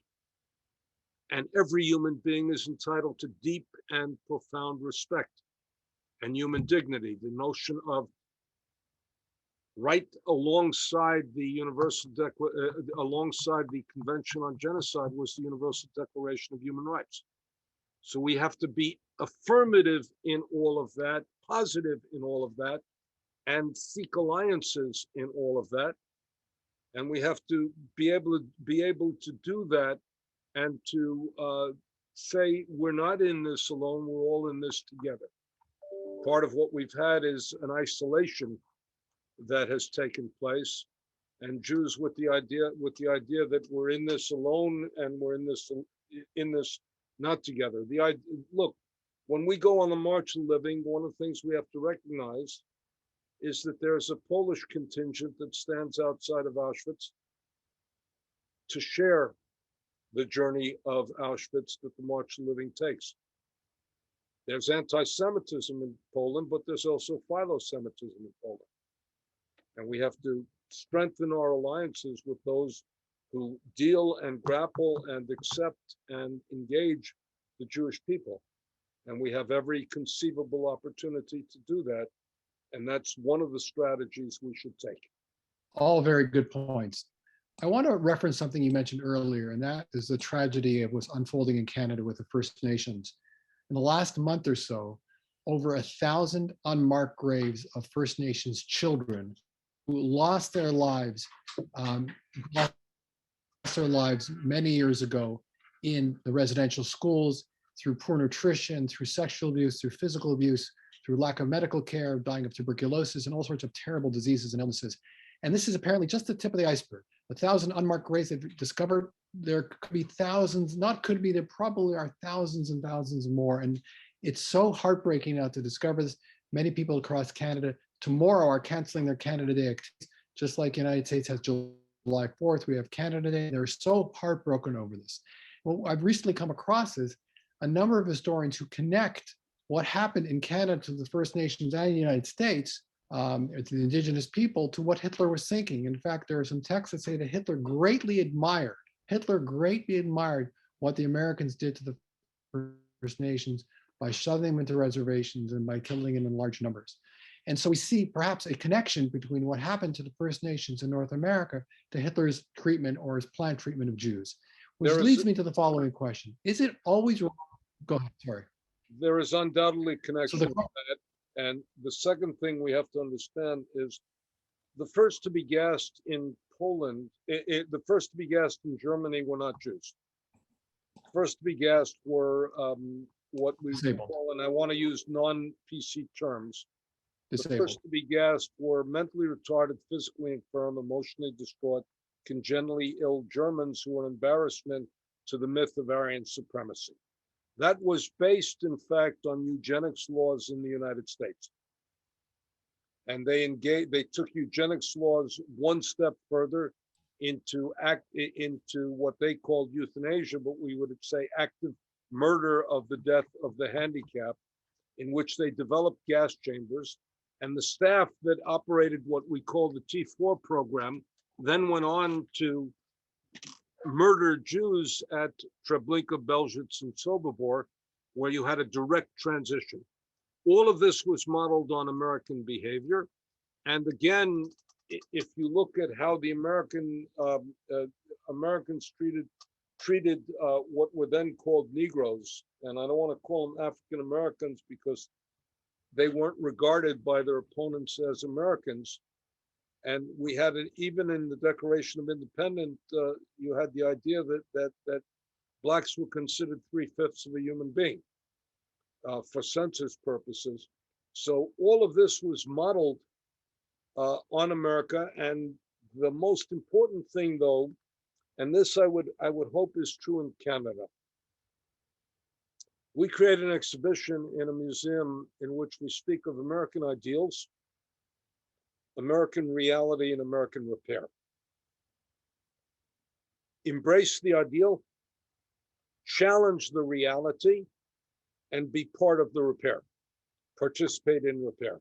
And every human being is entitled to deep and profound respect and human dignity. The notion of right alongside the alongside the Convention on Genocide was the Universal Declaration of Human Rights. So we have to be affirmative in all of that, positive in all of that, and seek alliances in all of that. And we have to be able to do that and to say we're not in this alone, we're all in this together. Part of what we've had is an isolation that has taken place, and Jews with the idea that we're in this alone and we're in this not together. Look, when we go on the March of the Living, one of the things we have to recognize is that there's a Polish contingent that stands outside of Auschwitz to share the journey of Auschwitz that the March of the Living takes. There's anti-Semitism in Poland, but there's also philo-Semitism in Poland. And we have to strengthen our alliances with those who deal and grapple and accept and engage the Jewish people. And we have every conceivable opportunity to do that. And that's one of the strategies we should take. All very good points. I want to reference something you mentioned earlier, and that is the tragedy of what's unfolding in Canada with the First Nations. In the last month or so, over 1,000 unmarked graves of First Nations children who lost their lives many years ago in the residential schools, through poor nutrition, through sexual abuse, through physical abuse, through lack of medical care, dying of tuberculosis, and all sorts of terrible diseases and illnesses. And this is apparently just the tip of the iceberg. 1,000 unmarked graves they've discovered. There could be thousands, not could be, there probably are thousands and thousands more. And it's so heartbreaking now to discover this. Many people across Canada tomorrow are canceling their Canada Day activities, just like the United States has July 4th, we have Canada Day. They're so heartbroken over this. What I've recently come across is a number of historians who connect what happened in Canada to the First Nations and the United States, to the indigenous people, to what Hitler was thinking. In fact, there are some texts that say that Hitler greatly admired what the Americans did to the First Nations by shoving them into reservations and by killing them in large numbers. And so we see perhaps a connection between what happened to the First Nations in North America to Hitler's treatment or his planned treatment of Jews, which leads me to the following question. Is it always wrong? Go ahead, sorry. There is undoubtedly connection with that. And the second thing we have to understand is the first to be gassed in Poland, the first to be gassed in Germany were not Jews. First to be gassed were what we call, and I want to use non-PC terms, the first to be gassed were mentally retarded, physically infirm, emotionally distraught, congenitally ill Germans who were an embarrassment to the myth of Aryan supremacy. That was based, in fact, on eugenics laws in the United States. And they took eugenics laws one step further into what they called euthanasia, but we would say active murder of the death of the handicapped, in which they developed gas chambers. And the staff that operated what we call the T4 program then went on to murder Jews at Treblinka, Belzec, and Sobibor, where you had a direct transition. All of this was modeled on American behavior. And again, if you look at how the Americans treated what were then called Negroes, and I don't want to call them African Americans because they weren't regarded by their opponents as Americans. And we had it even in the Declaration of Independence. You had the idea that blacks were considered 3/5 of a human being for census purposes. So all of this was modeled on America. And the most important thing, though, and this I would hope is true in Canada. We created an exhibition in a museum in which we speak of American ideals, American reality, and American repair. Embrace the ideal, challenge the reality, and be part of the repair. Participate in repair.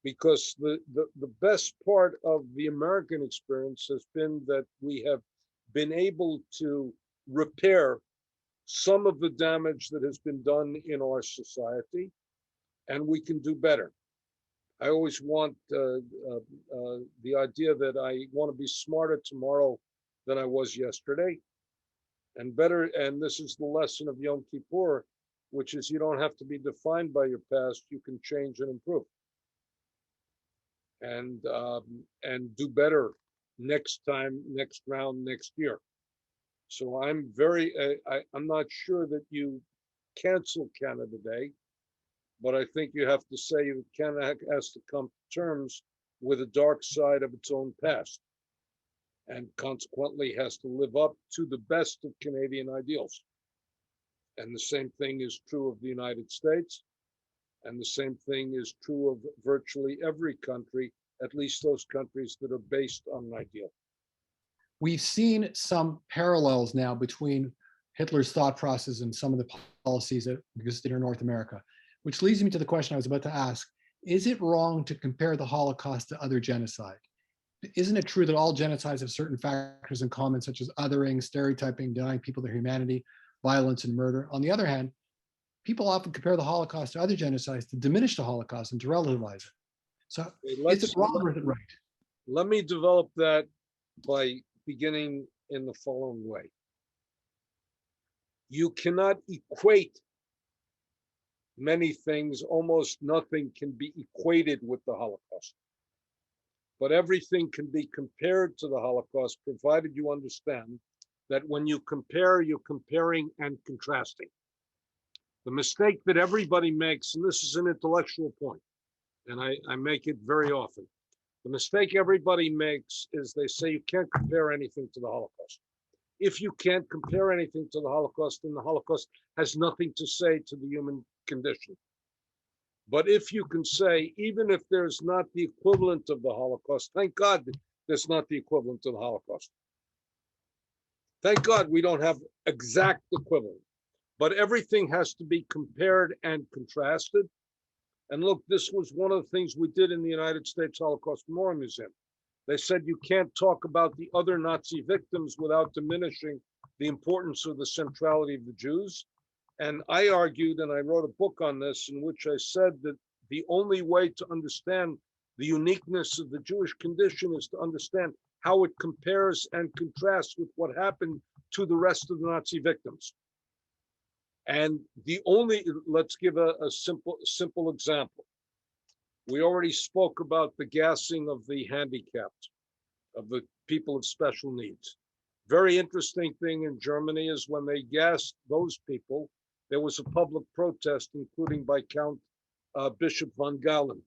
Because the best part of the American experience has been that we have been able to repair some of the damage that has been done in our society, and we can do better. I always want the idea that I want to be smarter tomorrow than I was yesterday, and better. And this is the lesson of Yom Kippur, which is you don't have to be defined by your past. You can change and improve, and do better next time, next round, next year. So I'm I'm not sure that you cancel Canada Day, but I think you have to say that Canada has to come to terms with the dark side of its own past, and consequently has to live up to the best of Canadian ideals. And the same thing is true of the United States, and the same thing is true of virtually every country, at least those countries that are based on an ideal. We've seen some parallels now between Hitler's thought process and some of the policies that existed in North America, which leads me to the question I was about to ask. Is it wrong to compare the Holocaust to other genocide? Isn't it true that all genocides have certain factors in common, such as othering, stereotyping, denying people their humanity, violence, and murder? On the other hand, people often compare the Holocaust to other genocides to diminish the Holocaust and to relativize it. So is it wrong or is it right? Let me develop that by beginning in the following way. You cannot equate many things. Almost nothing can be equated with the Holocaust. But everything can be compared to the Holocaust, provided you understand that when you compare, you're comparing and contrasting. The mistake that everybody makes, and this is an intellectual point, and I make it very often. The mistake everybody makes is they say you can't compare anything to the Holocaust. If you can't compare anything to the Holocaust, then the Holocaust has nothing to say to the human condition. But if you can say, even if there's not the equivalent of the Holocaust, thank God there's not the equivalent of the Holocaust. Thank God we don't have exact equivalent, but everything has to be compared and contrasted. And look, this was one of the things we did in the United States Holocaust Memorial Museum. They said you can't talk about the other Nazi victims without diminishing the importance of the centrality of the Jews. And I argued, and I wrote a book on this, in which I said that the only way to understand the uniqueness of the Jewish condition is to understand how it compares and contrasts with what happened to the rest of the Nazi victims. And let's give a simple example. We already spoke about the gassing of the handicapped, of the people of special needs. Very interesting thing in Germany is when they gassed those people, there was a public protest, including by Count Bishop von Galen.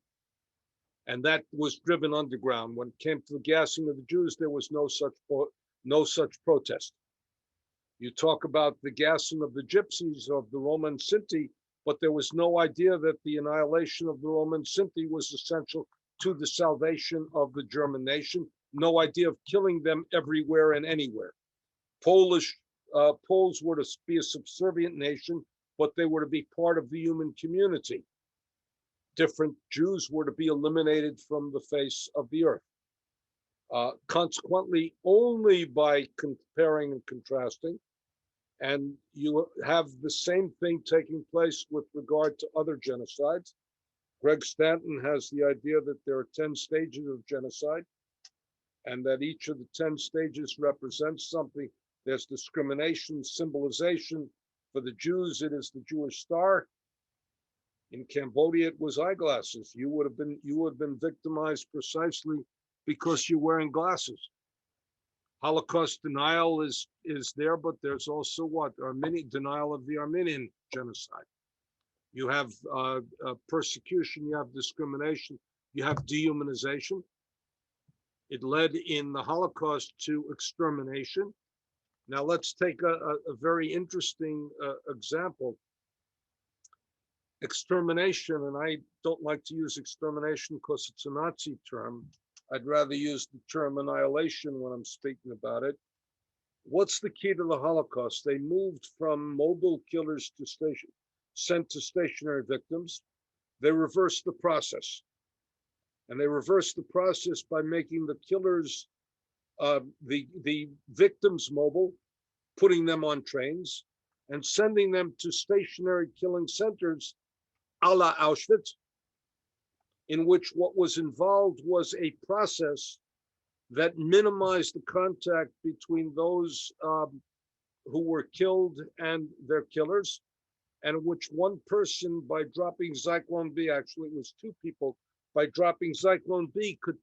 And that was driven underground. When it came to the gassing of the Jews, there was no such protest. You talk about the gassing of the gypsies, of the Roman Sinti, but there was no idea that the annihilation of the Roman Sinti was essential to the salvation of the German nation. No idea of killing them everywhere and anywhere. Poles were to be a subservient nation, but they were to be part of the human community. Different Jews were to be eliminated from the face of the earth. Consequently, only by comparing and contrasting, and you have the same thing taking place with regard to other genocides. Greg Stanton has the idea that there are 10 stages of genocide, and that each of the 10 stages represents something. There's discrimination, symbolization. For the Jews, it is the Jewish star. In Cambodia, it was eyeglasses. You would have been victimized precisely because you're wearing glasses. Holocaust denial is there, but there's also what? Denial of the Armenian genocide. You have persecution, you have discrimination, you have dehumanization. It led in the Holocaust to extermination. Now let's take a very interesting example. Extermination, and I don't like to use extermination because it's a Nazi term. I'd rather use the term annihilation when I'm speaking about it. What's the key to the Holocaust? They moved from mobile killers to sent to stationary victims. They reversed the process. And they reversed the process by making the killers, the victims mobile, putting them on trains, and sending them to stationary killing centers a la Auschwitz, in which what was involved was a process that minimized the contact between those who were killed and their killers, and in which one person, by dropping Zyklon B, actually it was two people, by dropping Zyklon B could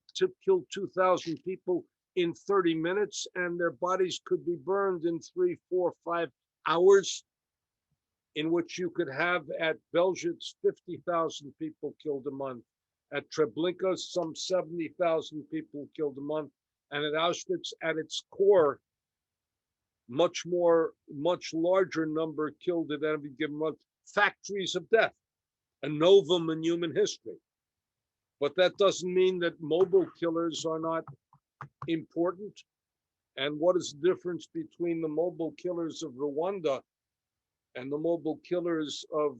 kill 2,000 people in 30 minutes, and their bodies could be burned in 3, 4, 5 hours, in which you could have at Belzhytz 50,000 people killed a month, at Treblinka some 70,000 people killed a month, and at Auschwitz at its core, much larger number killed at any given month. Factories of death, a novum in human history. But that doesn't mean that mobile killers are not important. And what is the difference between the mobile killers of Rwanda and the mobile killers of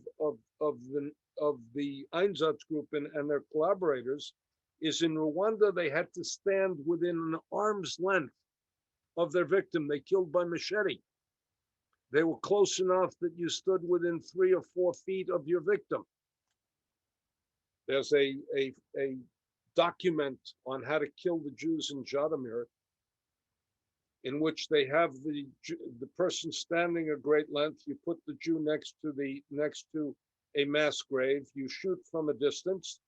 the Einsatz group and their collaborators? Is in Rwanda, they had to stand within an arm's length of their victim. They killed by machete. They were close enough that you stood within 3 or 4 feet of your victim. There's a document on how to kill the Jews in Zhytomyr, in which they have the person standing a great length. You put the Jew next to a mass grave. You shoot from a distance,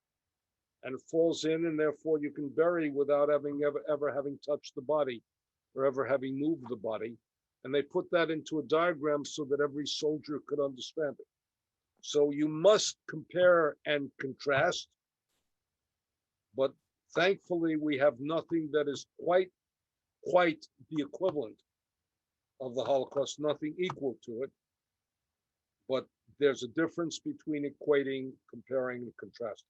and it falls in, and therefore you can bury without ever having touched the body or ever having moved the body. And they put that into a diagram so that every soldier could understand it. So you must compare and contrast, but thankfully we have nothing that is quite the equivalent of the Holocaust, nothing equal to it. But there's a difference between equating, comparing, and contrasting.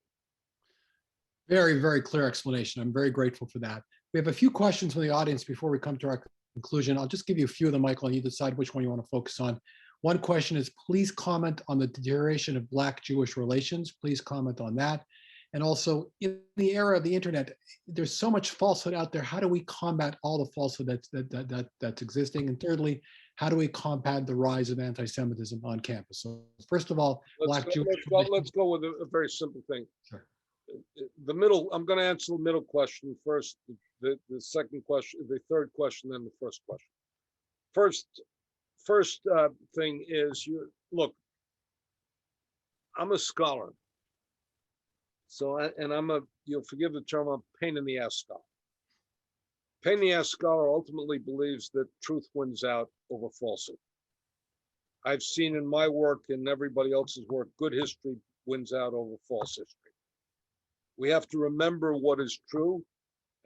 Very, very clear explanation. I'm very grateful for that. We have a few questions from the audience before we come to our conclusion. I'll just give you a few of them, Michael, and you decide which one you want to focus on. One question is, please comment on the deterioration of Black-Jewish relations. Please comment on that. And also, in the era of the internet, there's so much falsehood out there. How do we combat all the falsehood that's existing? And thirdly, how do we combat the rise of anti-Semitism on campus? So first of all, let's go with a very simple thing. Sure. I'm going to answer the middle question first, the second question, the third question, then the first question. First thing is, look, I'm a scholar. So, and you'll forgive the term, I'm a pain in the ass scholar. Pain in the ass scholar ultimately believes that truth wins out over falsehood. I've seen in my work and everybody else's work, good history wins out over false history. We have to remember what is true,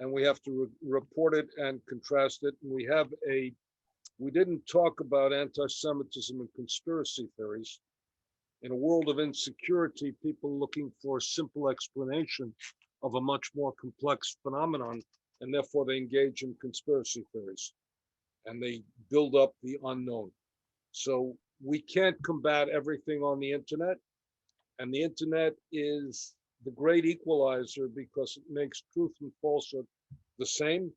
and we have to report it and contrast it. And we didn't talk about anti-Semitism and conspiracy theories. In a world of insecurity, people looking for a simple explanation of a much more complex phenomenon, and therefore they engage in conspiracy theories and they build up the unknown. So we can't combat everything on the internet, and the internet is the great equalizer because it makes truth and falsehood the same,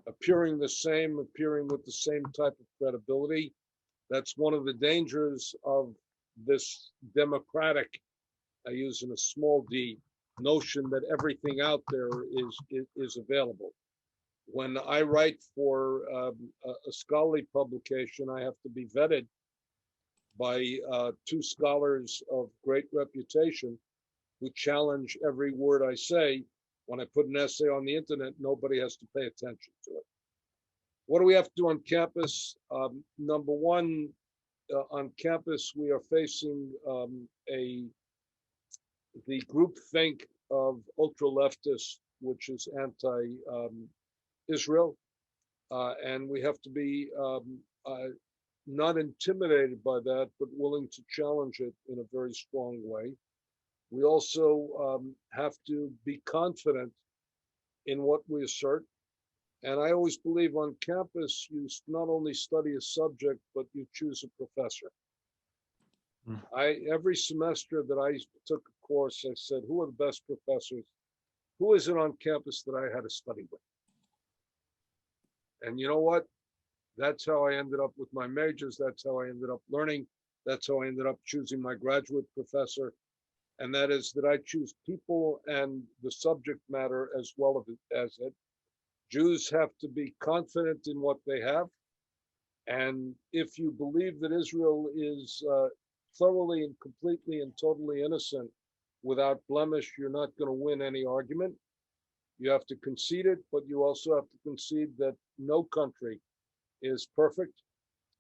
appearing the same, appearing with the same type of credibility. That's one of the dangers of this democratic, I use in a small d, notion that everything out there is available. When I write for a scholarly publication, I have to be vetted by two scholars of great reputation who challenge every word I say. When I put an essay on the internet, nobody has to pay attention to it. What do we have to do on campus? Number one, on campus, we are facing the groupthink of ultra-leftists, which is anti-Israel, and we have to be not intimidated by that, but willing to challenge it in a very strong way. We also have to be confident in what we assert. And I always believe on campus, you not only study a subject, but you choose a professor. Every semester that I took a course, I said, who are the best professors? Who is it on campus that I had to study with? And you know what? That's how I ended up with my majors. That's how I ended up learning. That's how I ended up choosing my graduate professor. And that is that I choose people and the subject matter as well as it. Jews have to be confident in what they have. And if you believe that Israel is thoroughly and completely and totally innocent without blemish, you're not going to win any argument. You have to concede it, but you also have to concede that no country is perfect.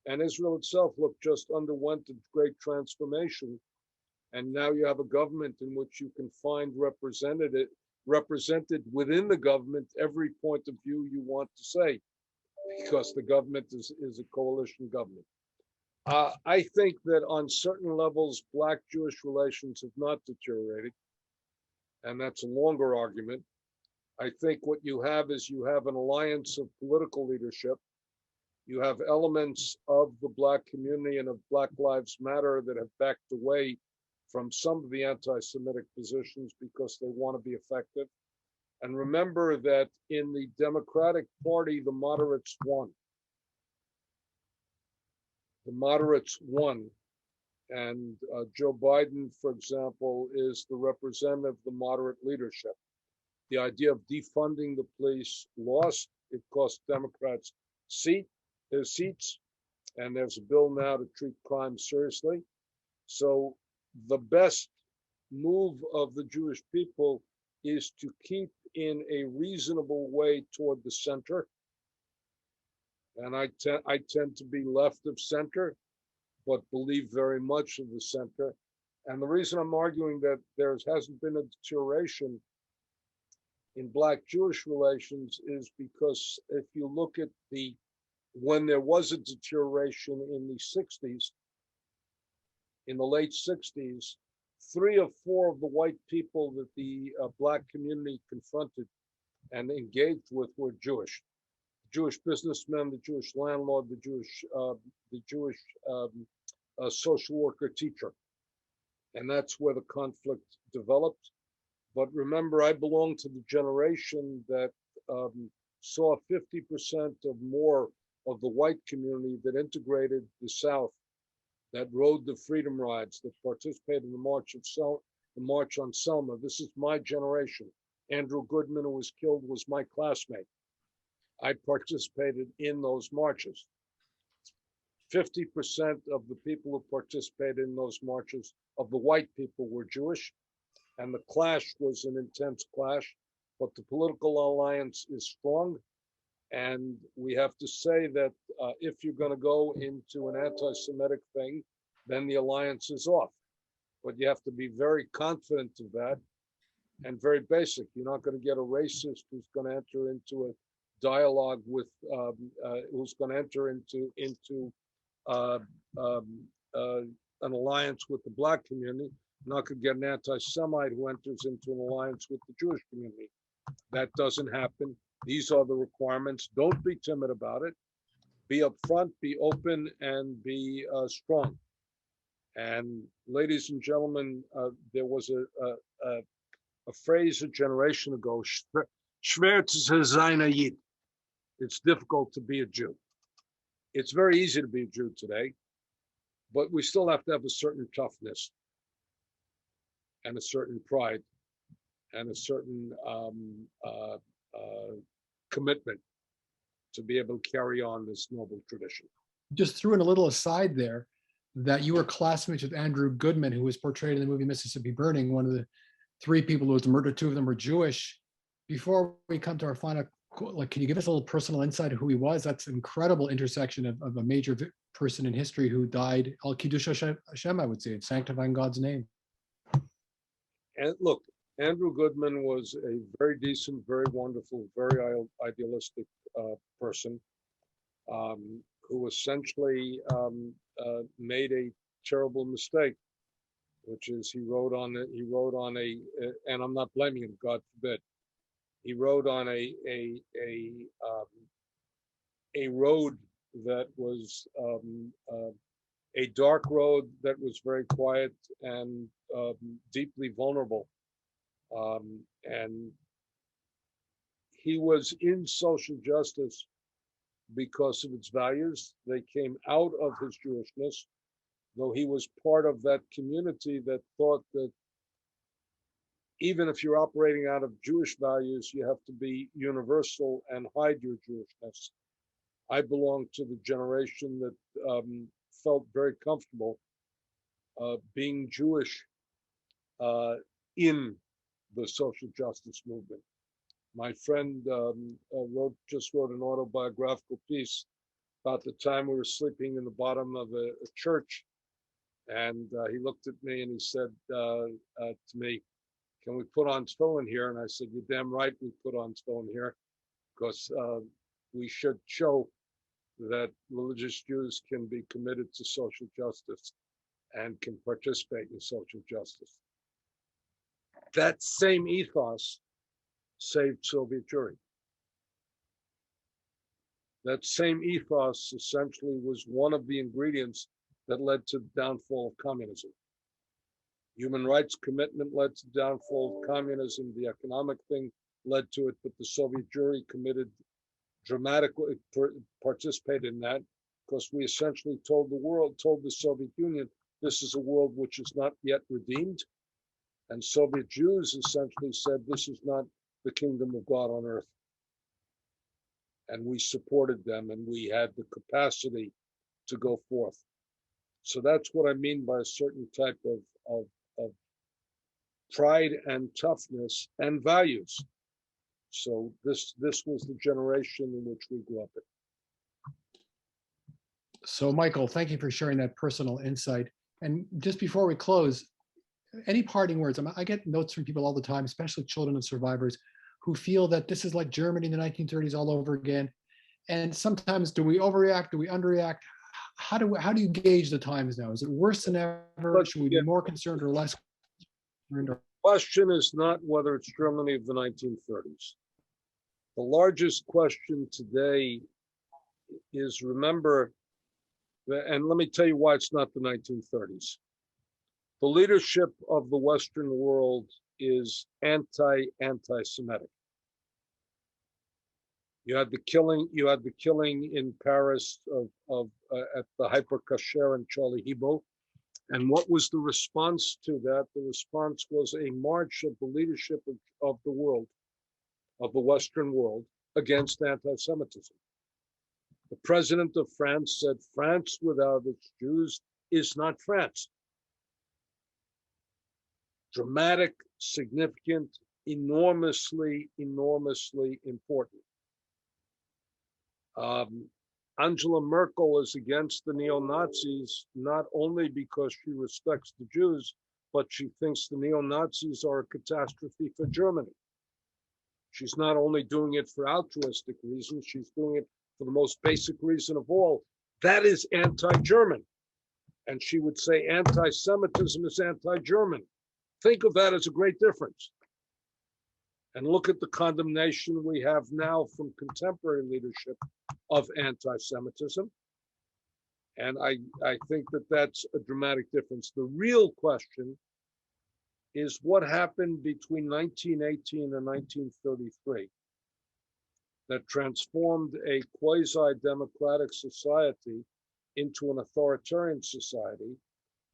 And Israel itself, look, just underwent a great transformation. And now you have a government in which you can find represented within the government every point of view you want to say, because the government is a coalition government. I think that on certain levels, Black-Jewish relations have not deteriorated, and that's a longer argument. I think what you have is you have an alliance of political leadership. You have elements of the Black community and of Black Lives Matter that have backed away from some of the anti-Semitic positions because they want to be effective. And remember that in the Democratic Party, the moderates won. The moderates won. And Joe Biden, for example, is the representative of the moderate leadership. The idea of defunding the police lost. It cost Democrats their seats. And there's a bill now to treat crime seriously. So the best move of the Jewish people is to keep in a reasonable way toward the center. And I tend to be left of center, but believe very much in the center. And the reason I'm arguing that there hasn't been a deterioration in Black-Jewish relations is because if you look at when there was a deterioration in the 60s, in the late 60s, 3 or 4 of the white people that the Black community confronted and engaged with were Jewish. The Jewish businessman, the Jewish landlord, the Jewish social worker teacher. And that's where the conflict developed. But remember, I belong to the generation that saw 50% of more of the white community that integrated the South, that rode the freedom rides, that participated in the March on Selma. This is my generation. Andrew Goodman, who was killed, was my classmate. I participated in those marches. 50% of the people who participated in those marches, of the white people, were Jewish. And the clash was an intense clash, but the political alliance is strong. And we have to say that if you're going to go into an anti-Semitic thing, then the alliance is off. But you have to be very confident of that and very basic. You're not going to get a racist who's going to enter into a dialogue with, who's going to enter into an alliance with the Black community. not going to get an anti-Semite who enters into an alliance with the Jewish community. That doesn't happen. These are the requirements. Don't be timid about it. Be upfront, be open, and be strong. And ladies and gentlemen, there was a phrase a generation ago, schwer zu sein a Yid. It's difficult to be a Jew. It's very easy to be a Jew today, but we still have to have a certain toughness and a certain pride and a certain commitment to be able to carry on this noble tradition. Just threw in a little aside there that you were classmates with Andrew Goodman, who was portrayed in the movie Mississippi Burning, one of the 3 people who was murdered. 2 of them were Jewish. Before we come to our final, like, can you give us a little personal insight of who he was? That's an incredible intersection of a major person in history who died al Kiddush Hashem, I would say, sanctifying God's name. And look, Andrew Goodman was a very decent, very wonderful, very idealistic person who essentially made a terrible mistake, which is he rode on a, and I'm not blaming him, God forbid. He rode on a road that was a dark road that was very quiet and deeply vulnerable. And he was in social justice because of its values. They came out of his Jewishness, though he was part of that community that thought that even if you're operating out of Jewish values, you have to be universal and hide your Jewishness. I belong to the generation that felt very comfortable being Jewish in the social justice movement. My friend just wrote an autobiographical piece about the time we were sleeping in the bottom of a church. And he looked at me and he said to me, "Can we put on tefillin here?" And I said, "You're damn right we put on tefillin here, because we should show that religious Jews can be committed to social justice and can participate in social justice." That same ethos saved Soviet Jewry. That same ethos essentially was one of the ingredients that led to the downfall of communism. Human rights commitment led to the downfall of communism. The economic thing led to it, but the Soviet Jewry committed dramatically, participated in that, because we essentially told the Soviet Union, this is a world which is not yet redeemed. And Soviet Jews essentially said, this is not the kingdom of God on earth. And we supported them, and we had the capacity to go forth. So that's what I mean by a certain type of pride and toughness and values. So this was the generation in which we grew up in. So Michael, thank you for sharing that personal insight. And just before we close, any parting words? I get notes from people all the time, especially children of survivors, who feel that this is like Germany in the 1930s all over again. And sometimes, do we overreact? Do we underreact? How do you gauge the times now? Is it worse than ever? Should we be more concerned or less concerned? The question is not whether it's Germany of the 1930s. The largest question today is, remember, and let me tell you why it's not the 1930s. The leadership of the Western world is anti-Semitic. You had the killing in Paris at the Hyper Kasher and Charlie Hebdo. And what was the response to that? The response was a march of the leadership of the world, of the Western world, against anti-Semitism. The president of France said, France without its Jews is not France. Dramatic, significant, enormously important. Angela Merkel is against the neo-Nazis, not only because she respects the Jews, but she thinks the neo-Nazis are a catastrophe for Germany. She's not only doing it for altruistic reasons, she's doing it for the most basic reason of all. That is anti-German. And she would say anti-Semitism is anti-German. Think of that as a great difference. And look at the condemnation we have now from contemporary leadership of anti-Semitism. And I think that that's a dramatic difference. The real question is what happened between 1918 and 1933 that transformed a quasi-democratic society into an authoritarian society,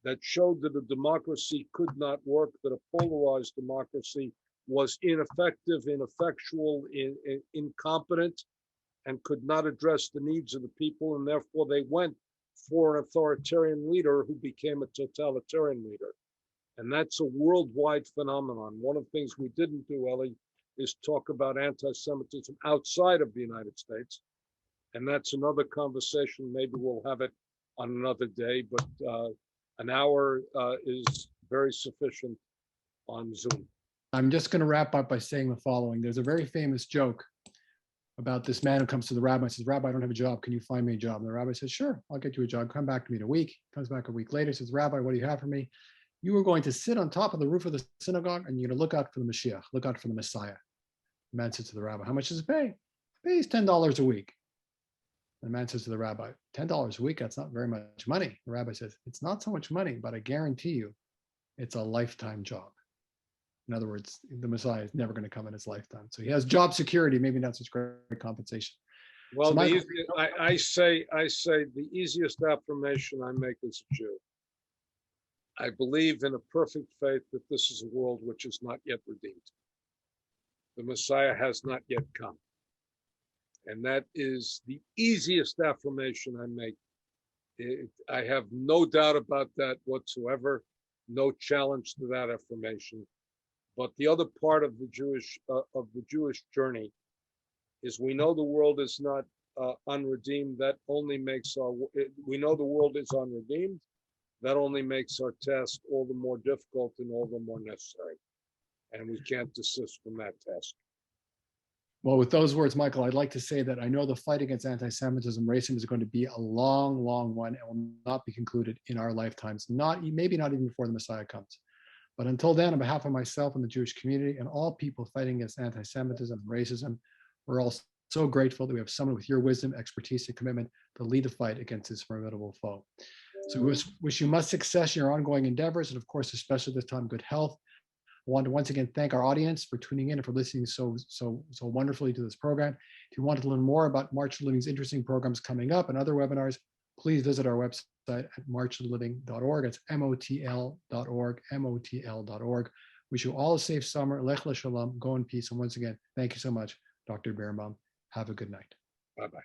that showed that a democracy could not work, that a polarized democracy was ineffective, ineffectual, incompetent, and could not address the needs of the people, and therefore they went for an authoritarian leader who became a totalitarian leader. And that's a worldwide phenomenon. One of the things we didn't do, Ellie, is talk about anti-Semitism outside of the United States. And that's another conversation. Maybe we'll have it on another day, but an hour is very sufficient on Zoom. I'm just going to wrap up by saying the following. There's a very famous joke about this man who comes to the rabbi and says, "Rabbi, I don't have a job. Can you find me a job?" And the rabbi says, "Sure, I'll get you a job. Come back to me in a week." Comes back a week later, says, "Rabbi, what do you have for me?" "You are going to sit on top of the roof of the synagogue and you're going to look out for the Mashiach, look out for the Messiah." The man says to the rabbi, "How much does it pay?" "It pays $10 a week." The man says to the rabbi, $10 a week, that's not very much money. The rabbi says, "It's not so much money, but I guarantee you it's a lifetime job." In other words, the Messiah is never going to come in his lifetime. So he has job security, maybe not such great compensation. Well, So Michael, I say the easiest affirmation I make as a Jew. I believe in a perfect faith that this is a world which is not yet redeemed. The Messiah has not yet come. And that is the easiest affirmation I make. I have no doubt about that whatsoever, no challenge to that affirmation. But the other part of the Jewish journey is we know the world is not unredeemed. That only makes we know the world is unredeemed. That only makes our task all the more difficult and all the more necessary. And we can't desist from that task. well, with those words, Michael, I'd like to say that I know the fight against anti-Semitism, racism is going to be a long, long one and will not be concluded in our lifetimes, maybe not even before the Messiah comes. But until then, on behalf of myself and the Jewish community and all people fighting against anti-Semitism and racism, we're all so grateful that we have someone with your wisdom, expertise, and commitment to lead the fight against this formidable foe. So we wish you much success in your ongoing endeavors, and of course, especially this time, good health. I want to once again thank our audience for tuning in and for listening so wonderfully to this program. If you want to learn more about March of Living's interesting programs coming up and other webinars, please visit our website at marchofliving.org. It's motl.org, motl.org. Wish you all a safe summer. Lech LeShalom. Go in peace. And once again, thank you so much, Dr. Berenbaum. Have a good night. Bye-bye.